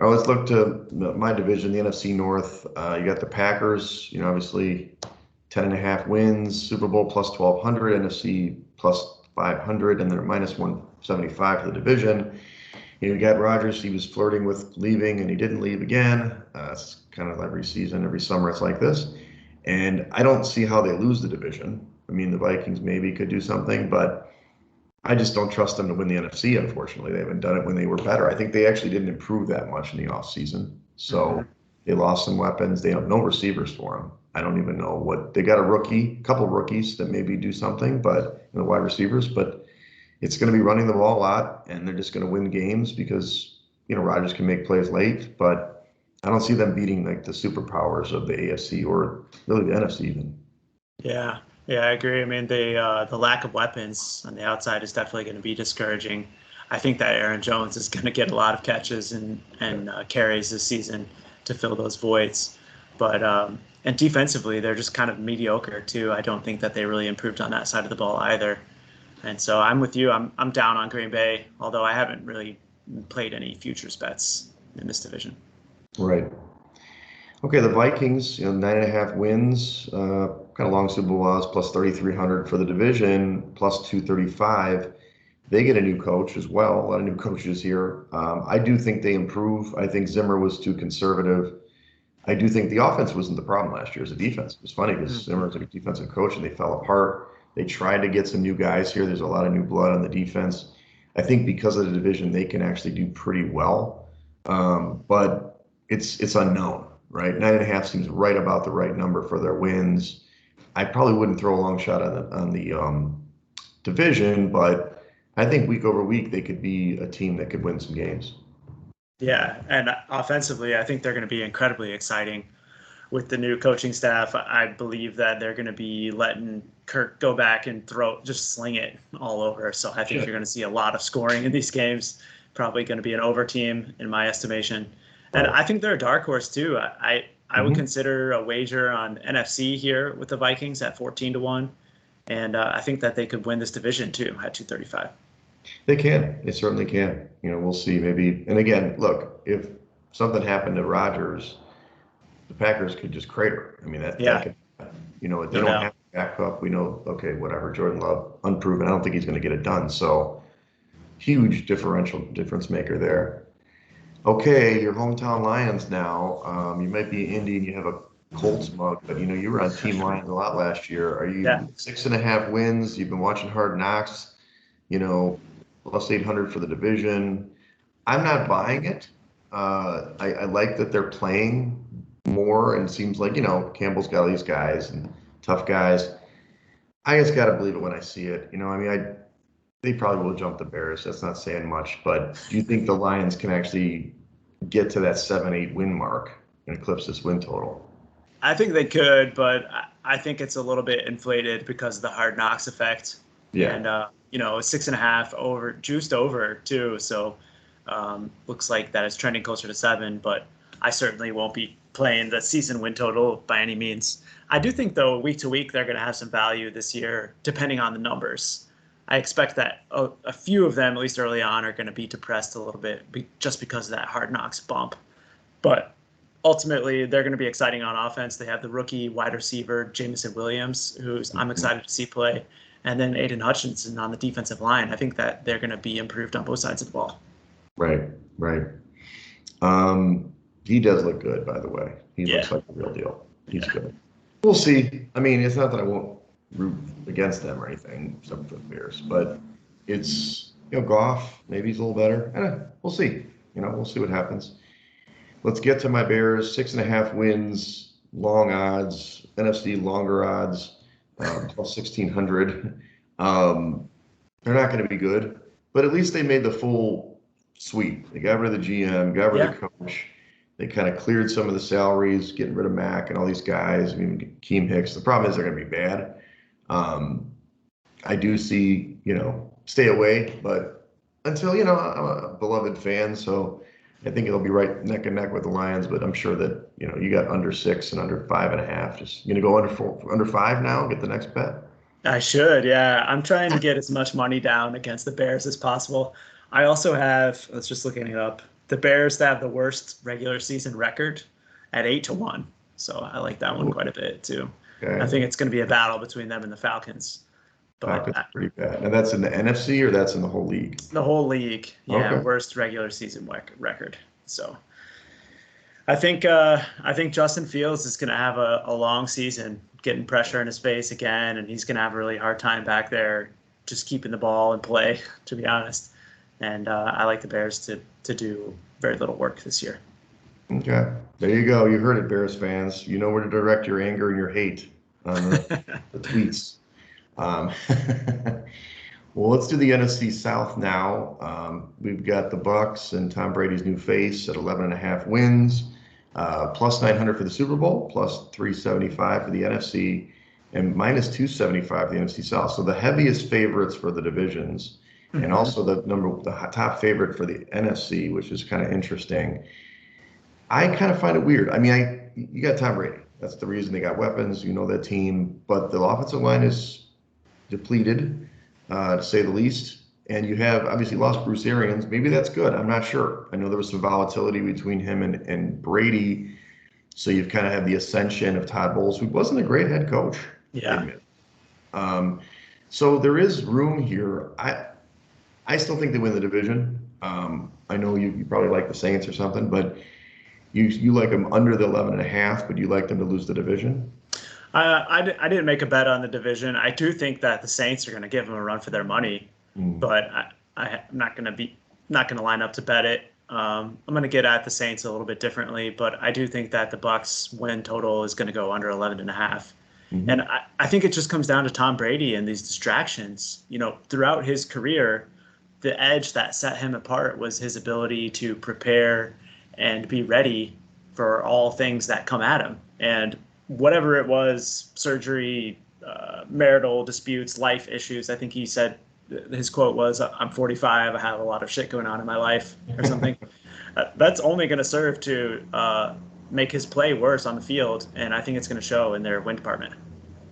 All right, let's look to my division, the NFC North. You got the Packers, obviously 10.5 wins, Super Bowl plus 1,200, NFC plus 500, and they're minus 175 for the division. You got Rodgers, he was flirting with leaving, and he didn't leave again. It's kind of every season, every summer, it's like this. And I don't see how they lose the division. I mean, the Vikings maybe could do something, but I just don't trust them to win the NFC, unfortunately. They haven't done it when they were better. I think they actually didn't improve that much in the offseason. So they lost some weapons. They have no receivers for them. I don't even know what they got a couple rookies that maybe do something, but wide receivers, but it's going to be running the ball a lot, and they're just going to win games because, Rodgers can make plays late, but I don't see them beating like the superpowers of the AFC or really the NFC even. Yeah, I agree. I mean, the lack of weapons on the outside is definitely going to be discouraging. I think that Aaron Jones is going to get a lot of catches and carries this season to fill those voids. But and defensively, they're just kind of mediocre too. I don't think that they really improved on that side of the ball either. And so I'm with you. I'm down on Green Bay, although I haven't really played any futures bets in this division. Right. Okay, the Vikings, 9.5 wins, kind of long Super Bowl odds, plus 3,300 for the division, plus 235. They get a new coach as well. A lot of new coaches here. I do think they improve. I think Zimmer was too conservative. I do think the offense wasn't the problem last year. It was the defense. It was funny because Zimmer was a defensive coach and they fell apart. They tried to get some new guys here. There's a lot of new blood on the defense. I think because of the division, they can actually do pretty well. But it's unknown, right? 9.5 seems right about the right number for their wins. I probably wouldn't throw a long shot on the division, but I think week over week they could be a team that could win some games. Yeah, and offensively, I think they're going to be incredibly exciting with the new coaching staff. I believe that they're going to be letting Kirk go back and just sling it all over. So I think you're going to see a lot of scoring in these games. Probably going to be an over team in my estimation. And I think they're a dark horse too. I would consider a wager on NFC here with the Vikings at 14-1. And I think that they could win this division too at 235. They can. They certainly can. We'll see. Maybe. And again, look, if something happened to Rodgers, the Packers could just crater. I mean, that could happen. They don't have to back up. We know, okay, whatever. Jordan Love, unproven. I don't think he's going to get it done. So, huge difference maker there. Okay, your hometown Lions now. You might be Indy and you have a Colts mug, but you were on Team Lions a lot last year. Are you 6.5 wins? You've been watching Hard Knocks. Plus 800 for the division. I'm not buying it. I like that they're playing more, and it seems like Campbell's got all these guys and tough guys. I just got to believe it when I see it. They probably will jump the Bears. That's not saying much, but do you think the Lions can actually get to that 7-8 win mark and eclipse this win total? I think they could, but I think it's a little bit inflated because of the Hard Knocks effect. Yeah. And 6.5 over, juiced over too. So looks like that is trending closer to 7, but I certainly won't be playing the season win total by any means. I do think though, week to week, they're going to have some value this year, depending on the numbers. I expect that a few of them, at least early on, are going to be depressed a little bit just because of that Hard Knocks bump. But ultimately, they're going to be exciting on offense. They have the rookie wide receiver, Jameson Williams, who's I'm excited to see play. And then Aiden Hutchinson on the defensive line. I think that they're going to be improved on both sides of the ball. Right. He does look good, by the way. He looks like the real deal. He's good. We'll see. I mean, it's not that I won't root against them or anything, except for the Bears. But it's, Goff, maybe he's a little better. We'll see. We'll see what happens. Let's get to my Bears. 6.5 wins, long odds, NFC longer odds, plus 1,600. They're not going to be good, but at least they made the full sweep. They got rid of the GM, got rid of the coach. They kind of cleared some of the salaries, getting rid of Mack and all these guys. I mean, Keem Hicks. The problem is they're going to be bad. I do see, stay away, but until, I'm a beloved fan, so I think it'll be right neck and neck with the Lions, but I'm sure that, you got under 6 and under 5.5. Just going to go under 5 now, get the next bet? I should, yeah. I'm trying to get as much money down against the Bears as possible. I also have, let's just looking it up, the Bears to have the worst regular season record at 8-1. So I like that one quite a bit too. Okay. I think it's going to be a battle between them and the Falcons. But Falcons pretty bad. And that's in the NFC or that's in the whole league? The whole league. Yeah, okay. Worst regular season record. So I think Justin Fields is going to have a long season, getting pressure in his face again, and he's going to have a really hard time back there just keeping the ball in play, to be honest. And I like the Bears to do very little work this year. Okay. There you go. You heard it, Bears fans. You know where to direct your anger and your hate on the tweets. Well, let's do the NFC South now. We've got the Bucs and Tom Brady's new face at 11.5 wins, plus 900 for the Super Bowl, plus 375 for the NFC, and minus 275 for the NFC South. So the heaviest favorites for the divisions, and also the top favorite for the NFC, which is kind of interesting. I kind of find it weird. I mean, you got Tom Brady. That's the reason they got weapons. You know that team, but the offensive line is depleted, to say the least. And you have obviously lost Bruce Arians. Maybe that's good. I'm not sure. I know there was some volatility between him and Brady. So you've kind of had the ascension of Todd Bowles, who wasn't a great head coach. Yeah. So there is room here. I still think they win the division. I know you probably like the Saints or something, but you like them under the 11.5, but you like them to lose the division? I didn't make a bet on the division. I do think that the Saints are going to give them a run for their money, but I'm not going to line up to bet it. I'm going to get at the Saints a little bit differently, but I do think that the Bucs win total is going to go under 11.5. And I think it just comes down to Tom Brady and these distractions. Throughout his career, the edge that set him apart was his ability to prepare and be ready for all things that come at him. And whatever it was, surgery, marital disputes, life issues, I think he said, his quote was, "I'm 45, I have a lot of shit going on in my life," or something. That's only going to serve to make his play worse on the field, and I think it's going to show in their win department.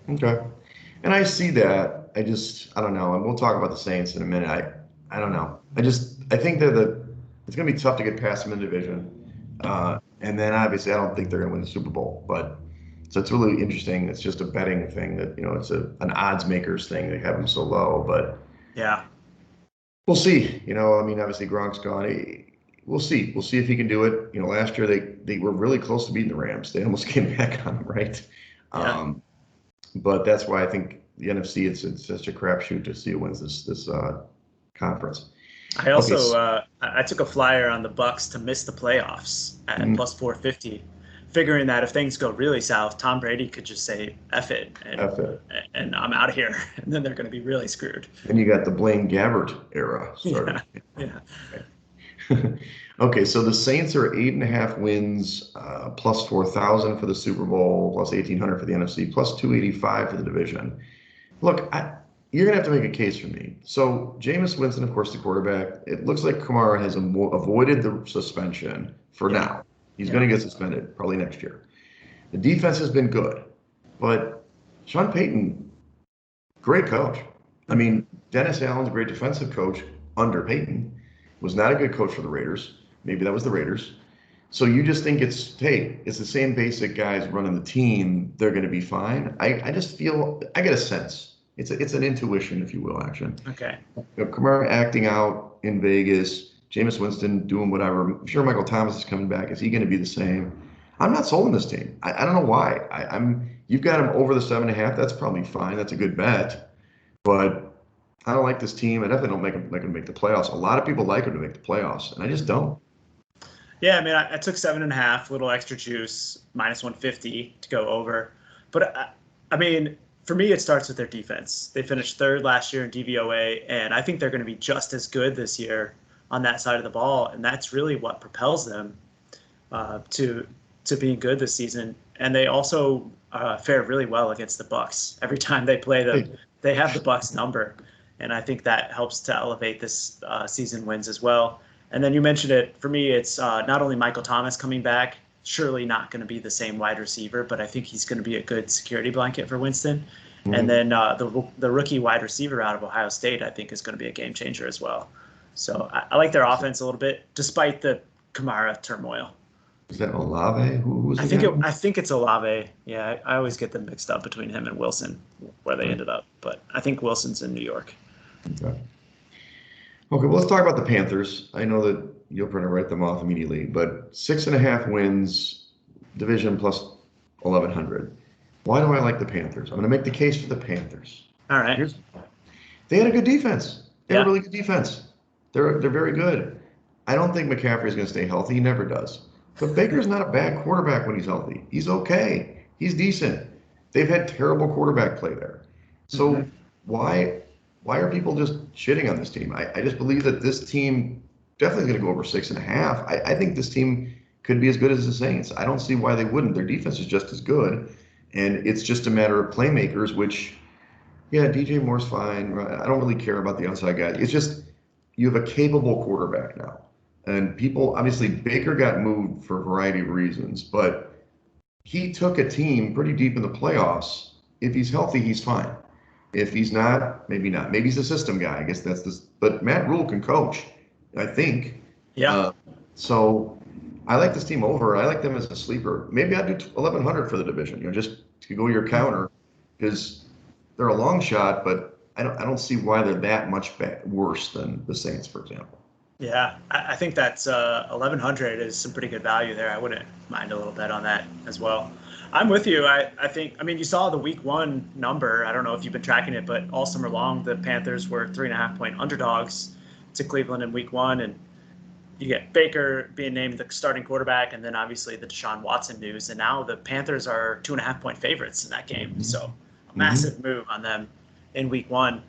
Okay. And I see that. I don't know. And we'll talk about the Saints in a minute. I don't know. I think that it's going to be tough to get past them in the division. And then obviously I don't think they're going to win the Super Bowl. So it's really interesting. It's just a betting thing that, it's an odds makers thing. They have them so low. But yeah, we'll see. Obviously Gronk's gone. We'll see. We'll see if he can do it. Last year they were really close to beating the Rams. They almost came back on them, right? Yeah. But that's why I think the NFC, it's such a crapshoot to see who wins this conference. I also I took a flyer on the Bucs to miss the playoffs at plus 450, figuring that if things go really south, Tom Brady could just say F it and I'm out of here, and then they're going to be really screwed. And you got the Blaine Gabbert era started. Yeah. Okay, so the Saints are 8.5 wins, plus 4,000 for the Super Bowl, plus 1,800 for the NFC, plus 285 for the division. Look, you're going to have to make a case for me. So Jameis Winston, of course, the quarterback. It looks like Kamara has avoided the suspension for now. He's going to get suspended probably next year. The defense has been good, but Sean Payton, great coach. I mean, Dennis Allen's a great defensive coach under Payton, was not a good coach for the Raiders. Maybe that was the Raiders. So you just think it's the same basic guys running the team. They're going to be fine. I just feel, I get a sense. It's an intuition, if you will, action. Okay. Kamara acting out in Vegas, Jameis Winston doing whatever. I'm sure Michael Thomas is coming back. Is he going to be the same? I'm not sold on this team. I don't know why. You've got them over the 7.5. That's probably fine. That's a good bet. But I don't like this team. I definitely don't like them make the playoffs. A lot of people like them to make the playoffs, and I just don't. Yeah, I mean, I took 7.5, little extra juice, -150 to go over. But I mean, for me, it starts with their defense. They finished third last year in DVOA, and I think they're going to be just as good this year on that side of the ball, and that's really what propels them to being good this season. And they also fare really well against the Bucks. Every time they play them, they have the Bucks number, and I think that helps to elevate this season wins as well. And then you mentioned it. For me, it's not only Michael Thomas coming back, surely not going to be the same wide receiver, but I think he's going to be a good security blanket for Winston. Mm-hmm. And then the rookie wide receiver out of Ohio State, I think, is going to be a game changer as well. So I like their offense a little bit, despite the Kamara turmoil. Is that Olave? Who's I think it's Olave. Yeah, I always get them mixed up between him and Wilson, where they ended up. But I think Wilson's in New York. Okay. Okay, well, let's talk about the Panthers. I know that you'll probably write them off immediately, but 6.5 wins, division plus 1,100. Why do I like the Panthers? I'm going to make the case for the Panthers. All right. They had a good defense. They had a really good defense. They're very good. I don't think McCaffrey is going to stay healthy. He never does. But Baker's not a bad quarterback when he's healthy. He's okay. He's decent. They've had terrible quarterback play there. So why are people just shitting on this team? I just believe that this team definitely going to go over 6.5. I think this team could be as good as the Saints. I don't see why they wouldn't. Their defense is just as good. And it's just a matter of playmakers, which, yeah, DJ Moore's fine. I don't really care about the outside guy. It's just you have a capable quarterback now. And people, obviously, Baker got moved for a variety of reasons, but he took a team pretty deep in the playoffs. If he's healthy, he's fine. If he's not, maybe not. Maybe he's a system guy. I guess that's this. But Matt Rule can coach, I think. Yeah. So I like this team over. I like them as a sleeper. Maybe I'd do 1,100 for the division. Just to go your counter, because they're a long shot, but I don't see why they're that much worse than the Saints, for example. Yeah, I think that's 1,100 is some pretty good value there. I wouldn't mind a little bet on that as well. I'm with you. I mean, you saw the week 1 number. I don't know if you've been tracking it, but all summer long, the Panthers were 3.5-point underdogs to Cleveland in week 1. And you get Baker being named the starting quarterback, and then obviously the Deshaun Watson news. And now the Panthers are 2.5-point favorites in that game. So a massive move on them in week 1.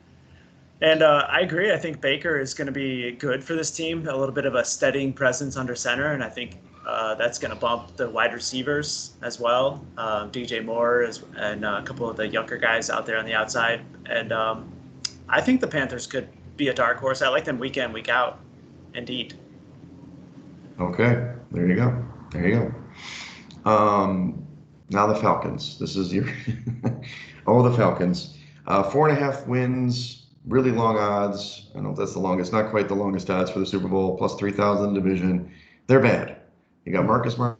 And I agree. I think Baker is going to be good for this team, a little bit of a steadying presence under center. And I think that's going to bump the wide receivers as well. DJ Moore and a couple of the younger guys out there on the outside. And I think the Panthers could be a dark horse. I like them week in, week out. Indeed. Okay. There you go. There you go. Now the Falcons. This is your the Falcons. 4.5 wins. Really long odds. I don't know if that's the longest, not quite the longest odds for the Super Bowl, plus 3,000 division. They're bad. You got Marcus Martin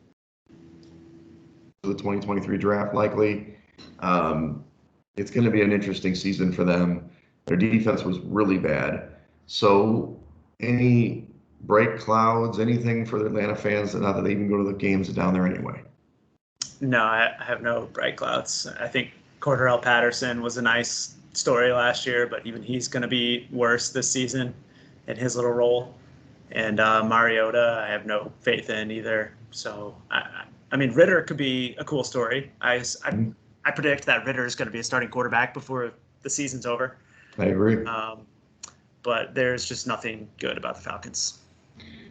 for the 2023 draft, likely. It's going to be an interesting season for them. Their defense was really bad. So any bright clouds, anything for the Atlanta fans, not that they even go to the games down there anyway? No, I have no bright clouds. I think Cordarrelle Patterson was a nice story last year, but even he's going to be worse this season in his little role. And Mariota, I have no faith in either. So, I mean, Ritter could be a cool story. I predict that Ritter is going to be a starting quarterback before the season's over. I agree. But there's just nothing good about the Falcons.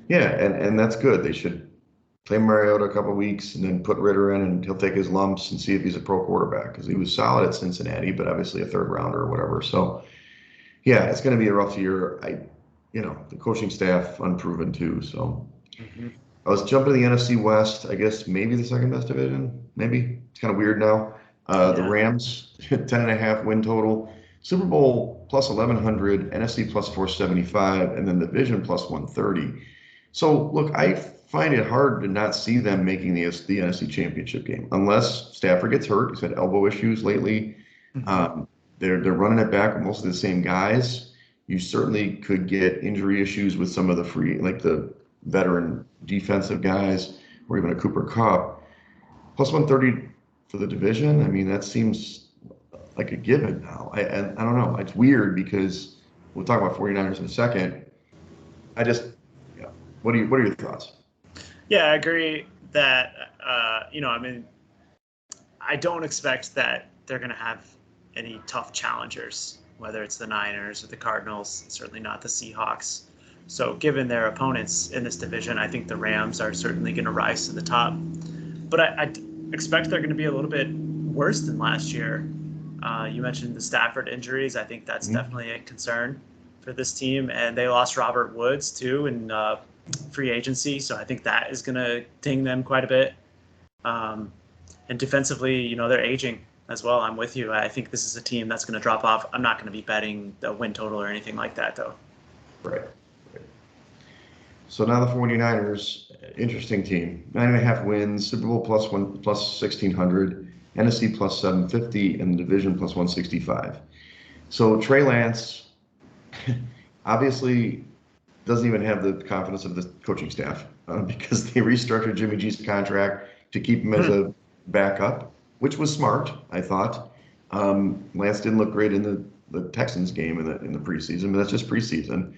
Yeah, and that's good. They should play Mariota a couple of weeks and then put Ritter in, and he'll take his lumps and see if he's a pro quarterback, because he was solid at Cincinnati, but obviously a third rounder or whatever. So, yeah, it's going to be a rough year. The coaching staff unproven too. So, I was jumping to the NFC West. I guess maybe the second best division. Maybe it's kind of weird now. The Rams 10.5 win total. Super Bowl plus 1,100, NFC plus 475, and then the division plus 130. So, look, I find it hard to not see them making the NFC Championship game unless Stafford gets hurt. He's had elbow issues lately. They're running it back with most of the same guys. You certainly could get injury issues with some of the the veteran defensive guys, or even a Cooper Kupp. plus 130 for the division. I mean, that seems like a given now. I don't know. It's weird because we'll talk about 49ers in a second. I just, yeah. What are your thoughts? Yeah, I agree that, I mean, I don't expect that they're going to have any tough challengers, whether it's the Niners or the Cardinals, certainly not the Seahawks. So, given their opponents in this division, I think the Rams are certainly going to rise to the top. But I expect they're going to be a little bit worse than last year. You mentioned the Stafford injuries. I think that's definitely a concern for this team. And they lost Robert Woods, too, in free agency. So I think that is going to ding them quite a bit. And defensively, they're aging as well. I'm with you. I think this is a team that's going to drop off. I'm not going to be betting the win total or anything like that, though. Right. So now the 49ers, interesting team. 9.5 wins, Super Bowl plus 1,600, NFC plus 750, and the division plus 165. So Trey Lance obviously doesn't even have the confidence of the coaching staff because they restructured Jimmy G's contract to keep him as a backup, which was smart, I thought. Lance didn't look great in the Texans game in the preseason, but that's just preseason.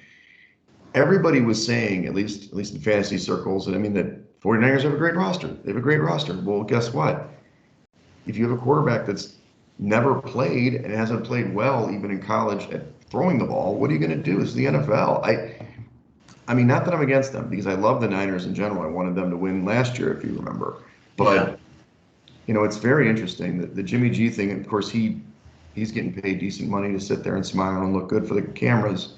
Everybody was saying, at least in fantasy circles, and I mean that 49ers have a great roster. They have a great roster. Well, guess what? If you have a quarterback that's never played and hasn't played well, even in college at throwing the ball, what are you going to do? It's the NFL. I mean, not that I'm against them because I love the Niners in general. I wanted them to win last year, if you remember. But it's very interesting that the Jimmy G thing. Of course, he's getting paid decent money to sit there and smile and look good for the cameras.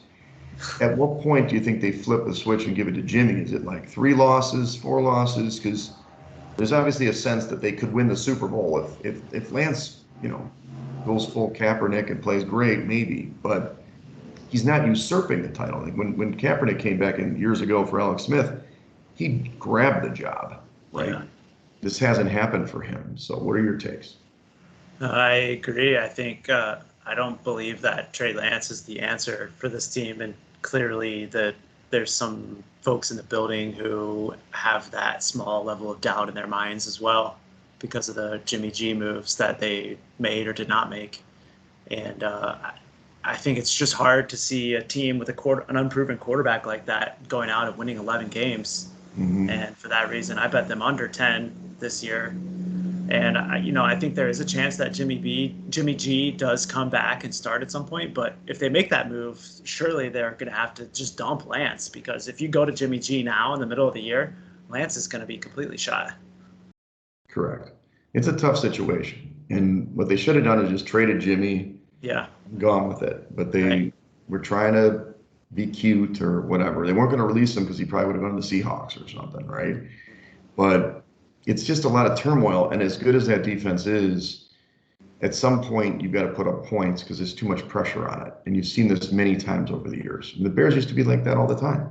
At what point do you think they flip the switch and give it to Jimmy? Is it like 3 losses, 4 losses? Because there's obviously a sense that they could win the Super Bowl if Lance, goes full Kaepernick and plays great, maybe. But he's not usurping the title. Like when Kaepernick came back in years ago for Alex Smith, he grabbed the job, right? Yeah. This hasn't happened for him. So what are your takes? I agree. I think I don't believe that Trey Lance is the answer for this team, and clearly there's some folks in the building who have that small level of doubt in their minds as well because of the Jimmy G moves that they made or did not make. And I think it's just hard to see a team with an unproven quarterback like that going out and winning 11 games. Mm-hmm. And for that reason, I bet them under 10 this year. And I think there is a chance that Jimmy G does come back and start at some point. But if they make that move, surely they're going to have to just dump Lance, because if you go to Jimmy G now in the middle of the year, Lance is going to be completely shot. Correct. It's a tough situation, and what they should have done is just traded Jimmy. Yeah. Gone with it. But they were trying to be cute or whatever. They weren't going to release him because he probably would have gone to the Seahawks or something, right? But it's just a lot of turmoil. And as good as that defense is, at some point you've got to put up points because there's too much pressure on it. And you've seen this many times over the years. And the Bears used to be like that all the time.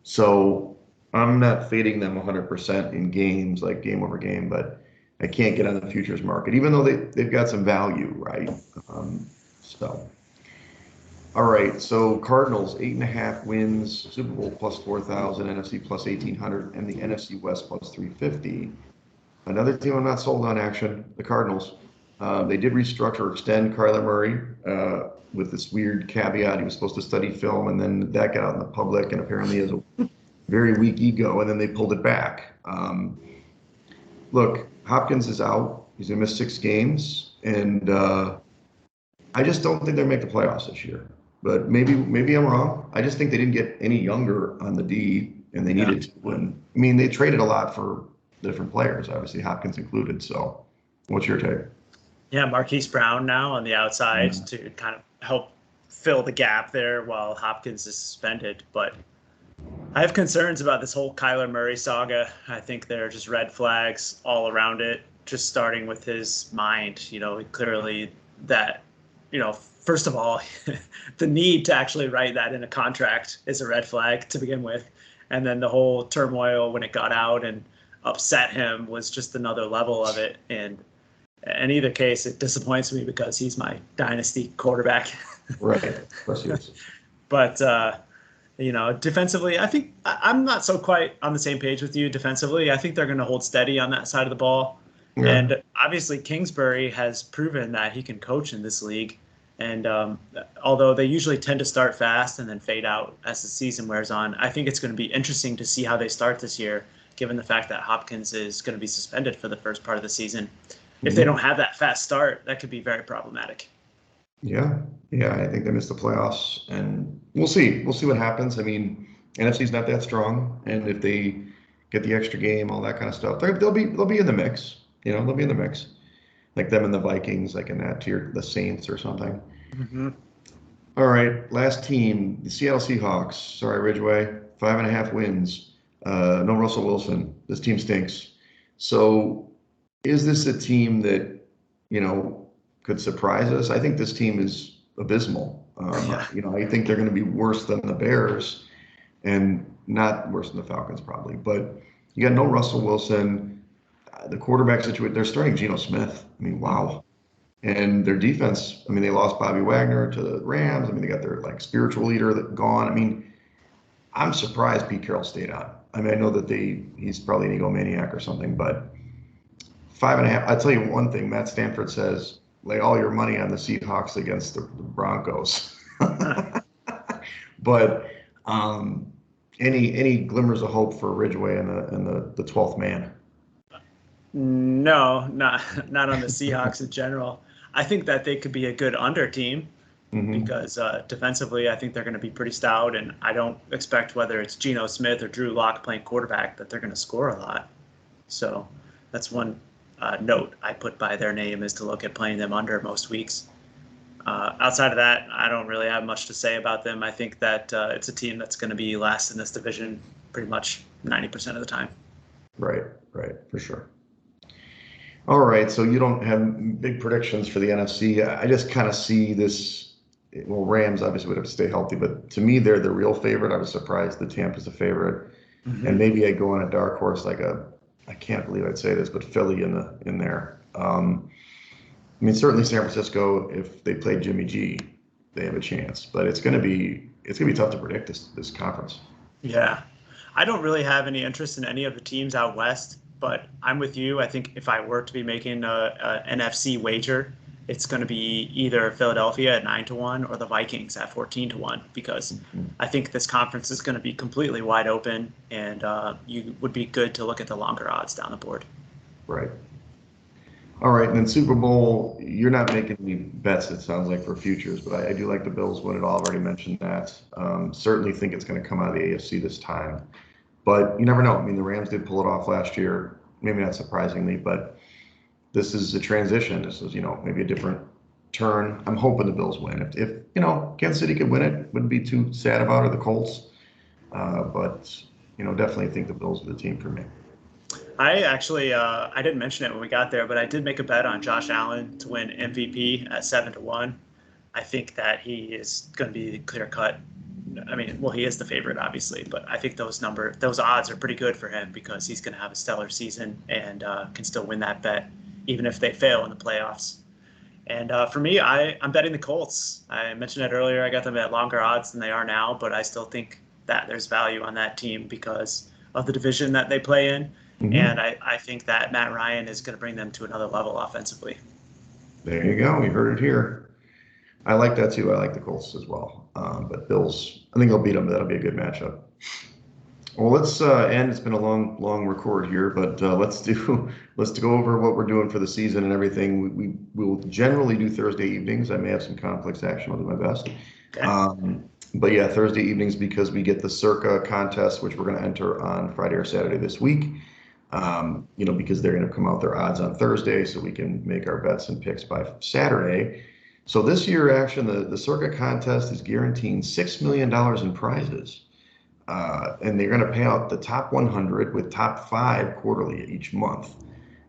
So I'm not fading them 100% in games, like game over game, but I can't get on the futures market, even though they've got some value, right? All right. So Cardinals, 8.5 wins, Super Bowl plus 4,000, NFC plus 1,800, and the NFC West plus 350. Another team I'm not sold on action, the Cardinals. They did restructure, extend Kyler Murray with this weird caveat. He was supposed to study film, and then that got out in the public, and apparently he has a very weak ego, and then they pulled it back. Look, Hopkins is out. He's going to miss 6 games, and I just don't think they'll make the playoffs this year. But maybe I'm wrong. I just think they didn't get any younger on the D, and they needed to. And I mean, they traded a lot for different players, obviously Hopkins included. So, what's your take? Yeah, Marquise Brown now on the outside to kind of help fill the gap there while Hopkins is suspended. But I have concerns about this whole Kyler Murray saga. I think there are just red flags all around it, just starting with his mind. Clearly that, first of all, the need to actually write that in a contract is a red flag to begin with. And then the whole turmoil when it got out and upset him was just another level of it. And in either case, it disappoints me because he's my dynasty quarterback. Right. Of course he is. But, Defensively, I think I'm not so quite on the same page with you defensively. I think they're going to hold steady on that side of the ball. Yeah. And obviously, Kingsbury has proven that he can coach in this league. And although they usually tend to start fast and then fade out as the season wears on, I think it's going to be interesting to see how they start this year, given the fact that Hopkins is going to be suspended for the first part of the season. If they don't have that fast start, that could be very problematic. Yeah, yeah, I think they missed the playoffs, and we'll see. We'll see what happens. I mean, NFC's not that strong, and if they get the extra game, all that kind of stuff, they'll be in the mix. They'll be in the mix, like them and the Vikings, like in that tier, the Saints or something. Mm-hmm. All right, last team, the Seattle Seahawks. Sorry, Ridgeway, 5.5 wins. No Russell Wilson. This team stinks. So, is this a team that could surprise us? I think this team is abysmal. Yeah. I think they're going to be worse than the Bears, and not worse than the Falcons probably. But you got no Russell Wilson. The quarterback situation. They're starting Geno Smith. I mean, wow. And their defense, I mean, they lost Bobby Wagner to the Rams. I mean, they got their spiritual leader that gone. I mean, I'm surprised Pete Carroll stayed on. I mean, I know that he's probably an egomaniac or something, but 5.5. I'll tell you one thing. Matt Stanford says, lay all your money on the Seahawks against the Broncos. But any glimmers of hope for Ridgeway and the 12th man? No, not on the Seahawks in general. I think that they could be a good under team because defensively, I think they're going to be pretty stout, and I don't expect whether it's Geno Smith or Drew Lock playing quarterback that they're going to score a lot. So that's one note I put by their name is to look at playing them under most weeks. Outside of that, I don't really have much to say about them. I think that it's a team that's going to be last in this division pretty much 90% of the time. Right, for sure. All right, so you don't have big predictions for the NFC. I just kind of see this. Well, Rams obviously would have to stay healthy, but to me, they're the real favorite. I was surprised the Tampa's the favorite, and maybe I go on a dark horse I can't believe I'd say this, but Philly in there. I mean, certainly San Francisco. If they play Jimmy G, they have a chance, but it's gonna be tough to predict this conference. Yeah, I don't really have any interest in any of the teams out west. But I'm with you. I think if I were to be making a NFC wager, it's going to be either Philadelphia at 9-1 or the Vikings at 14-1 because I think this conference is going to be completely wide open, and you would be good to look at the longer odds down the board. Right. All right, and then Super Bowl, you're not making any bets, it sounds like, for futures, but I do like the Bills win it. I already mentioned that. Certainly think it's going to come out of the AFC this time. But you never know. I mean, the Rams did pull it off last year, maybe not surprisingly, but this is a transition. This is, maybe a different turn. I'm hoping the Bills win. If Kansas City could win it, wouldn't be too sad about it, the Colts. But definitely think the Bills are the team for me. I actually, I didn't mention it when we got there, but I did make a bet on Josh Allen to win MVP at 7-1. I think that he is going to be clear cut. I mean, well, he is the favorite, obviously, but I think those odds are pretty good for him because he's going to have a stellar season and can still win that bet, even if they fail in the playoffs. And for me, I'm betting the Colts. I mentioned it earlier. I got them at longer odds than they are now, but I still think that there's value on that team because of the division that they play in. And I think that Matt Ryan is going to bring them to another level offensively. There you go. You heard it here. I like that too. I like the Colts as well. But Bills, I think they'll beat them. That'll be a good matchup. Well, let's end. It's been a long record here, but let's go over what we're doing for the season and everything. We will generally do Thursday evenings. I may have some conflicts action. I'll do my best. Okay. But yeah, Thursday evenings because we get the Circa contest, which we're going to enter on Friday or Saturday this week. Because they're going to come out their odds on Thursday, so we can make our bets and picks by Saturday. So this year, actually, the Circa contest is guaranteeing $6 million in prizes. And they're going to pay out the top 100 with top 5 quarterly each month.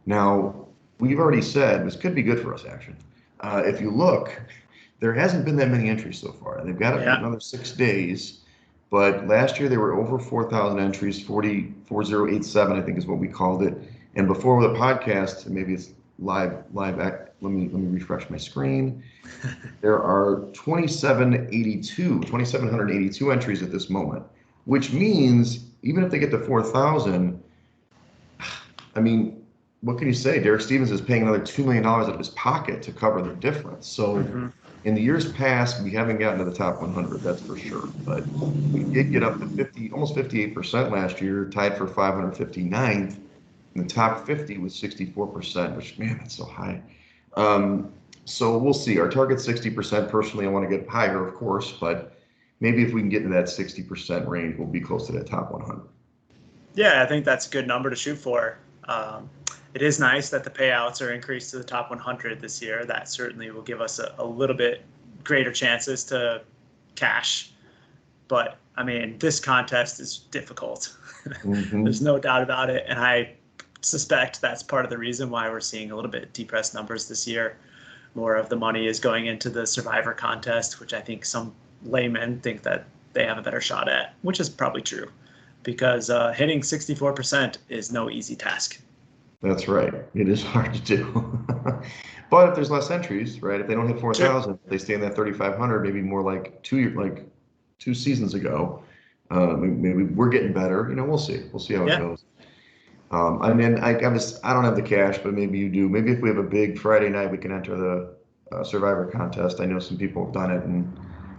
Now, we've already said this could be good for us, actually. If you look, there hasn't been that many entries so far. They've got another 6 days. But last year, there were over 4,000 entries, 40,087, I think is what we called it. And before the podcast, maybe it's live let me refresh my screen. There are 2,782 entries at this moment, which means even if they get to 4,000, I mean, what can you say? Derek Stevens is paying another $2 million out of his pocket to cover the difference. So in the years past, we haven't gotten to the top 100, that's for sure. But we did get up to 50, almost 58% last year, tied for 559th. And the top 50 was 64%, which, man, that's so high. So we'll see. Our target's 60%. Personally, I want to get higher, of course, but maybe if we can get into that 60% range, we'll be close to that top 100. Yeah, I think that's a good number to shoot for. It is nice that the payouts are increased to the top 100 this year. That certainly will give us a little bit greater chances to cash. But, I mean, this contest is difficult. There's no doubt about it. And I suspect that's part of the reason why we're seeing a little bit depressed numbers this year. More of the money is going into the Survivor contest, which I think some laymen think that they have a better shot at, which is probably true, because hitting 64% is no easy task. That's right. It is hard to do. But if there's less entries, right? If they don't hit 4,000, they stay in that 3,500, maybe more like 2 seasons ago. Maybe we're getting better. We'll see. We'll see how it goes. And then I don't have the cash, but maybe you do. Maybe if we have a big Friday night, we can enter the Survivor contest. I know some people have done it, and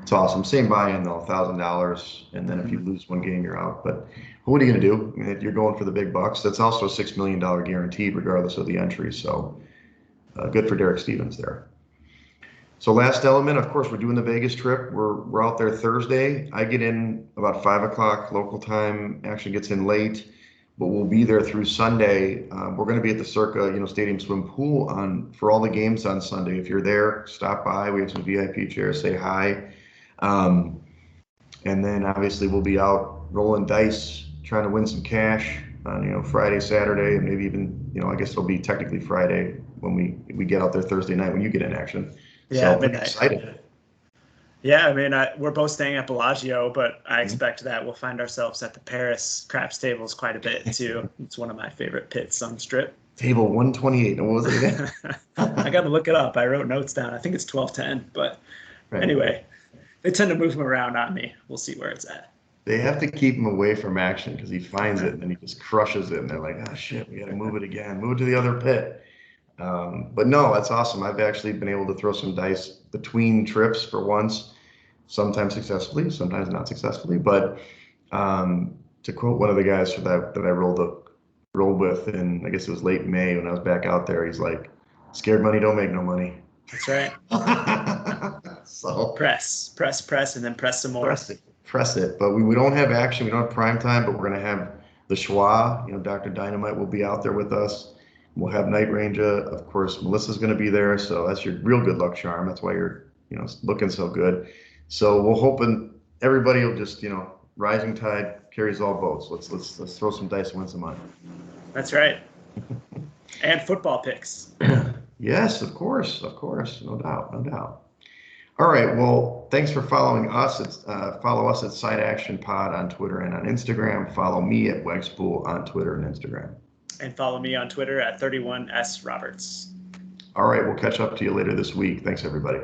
it's awesome. Same buy-in though, $1,000, and then if you lose one game, you're out. But what are you going to do? I mean, if you're going for the big bucks, that's also a $6 million guaranteed, regardless of the entry. So good for Derek Stevens there. So last element, of course, we're doing the Vegas trip. We're out there Thursday. I get in about 5 o'clock local time. Action gets in late, but we'll be there through Sunday. We're going to be at the Circa, Stadium Swim Pool for all the games on Sunday. If you're there, stop by. We have some VIP chairs. Say hi. And then obviously we'll be out rolling dice, trying to win some cash on Friday, Saturday, and maybe even I guess it'll be technically Friday when we get out there Thursday night when you get in action. Yeah, so pretty excited. Yeah, I mean, we're both staying at Bellagio, but I expect that we'll find ourselves at the Paris craps tables quite a bit too. It's one of my favorite pits on the Strip. Table 128. What was it again? I got to look it up. I wrote notes down. I think it's 1210, but anyway, they tend to move him around on me. We'll see where it's at. They have to keep him away from action because he finds it and then he just crushes it. And they're like, oh shit, we got to move it again. Move it to the other pit. But no, that's awesome. I've actually been able to throw some dice between trips for once, sometimes successfully, sometimes not successfully. But to quote one of the guys that I rolled with, and I guess it was late May when I was back out there, he's like, "Scared money don't make no money." That's right. So press, and then press some more. Press it. But we don't have action. We don't have prime time, but we're going to have the Schwa. Dr. Dynamite will be out there with us. We'll have Night Ranger. Of course, Melissa's going to be there. So that's your real good luck charm. That's why you're, looking so good. So we're hoping everybody will just, rising tide carries all boats. Let's throw some dice and win some money. That's right. And football picks. Yes, of course. No doubt. All right. Well, thanks for following us. Follow us at Side Action Pod on Twitter and on Instagram. Follow me at Wegspool on Twitter and Instagram. And follow me on Twitter at 31S Roberts. All right. We'll catch up to you later this week. Thanks, everybody.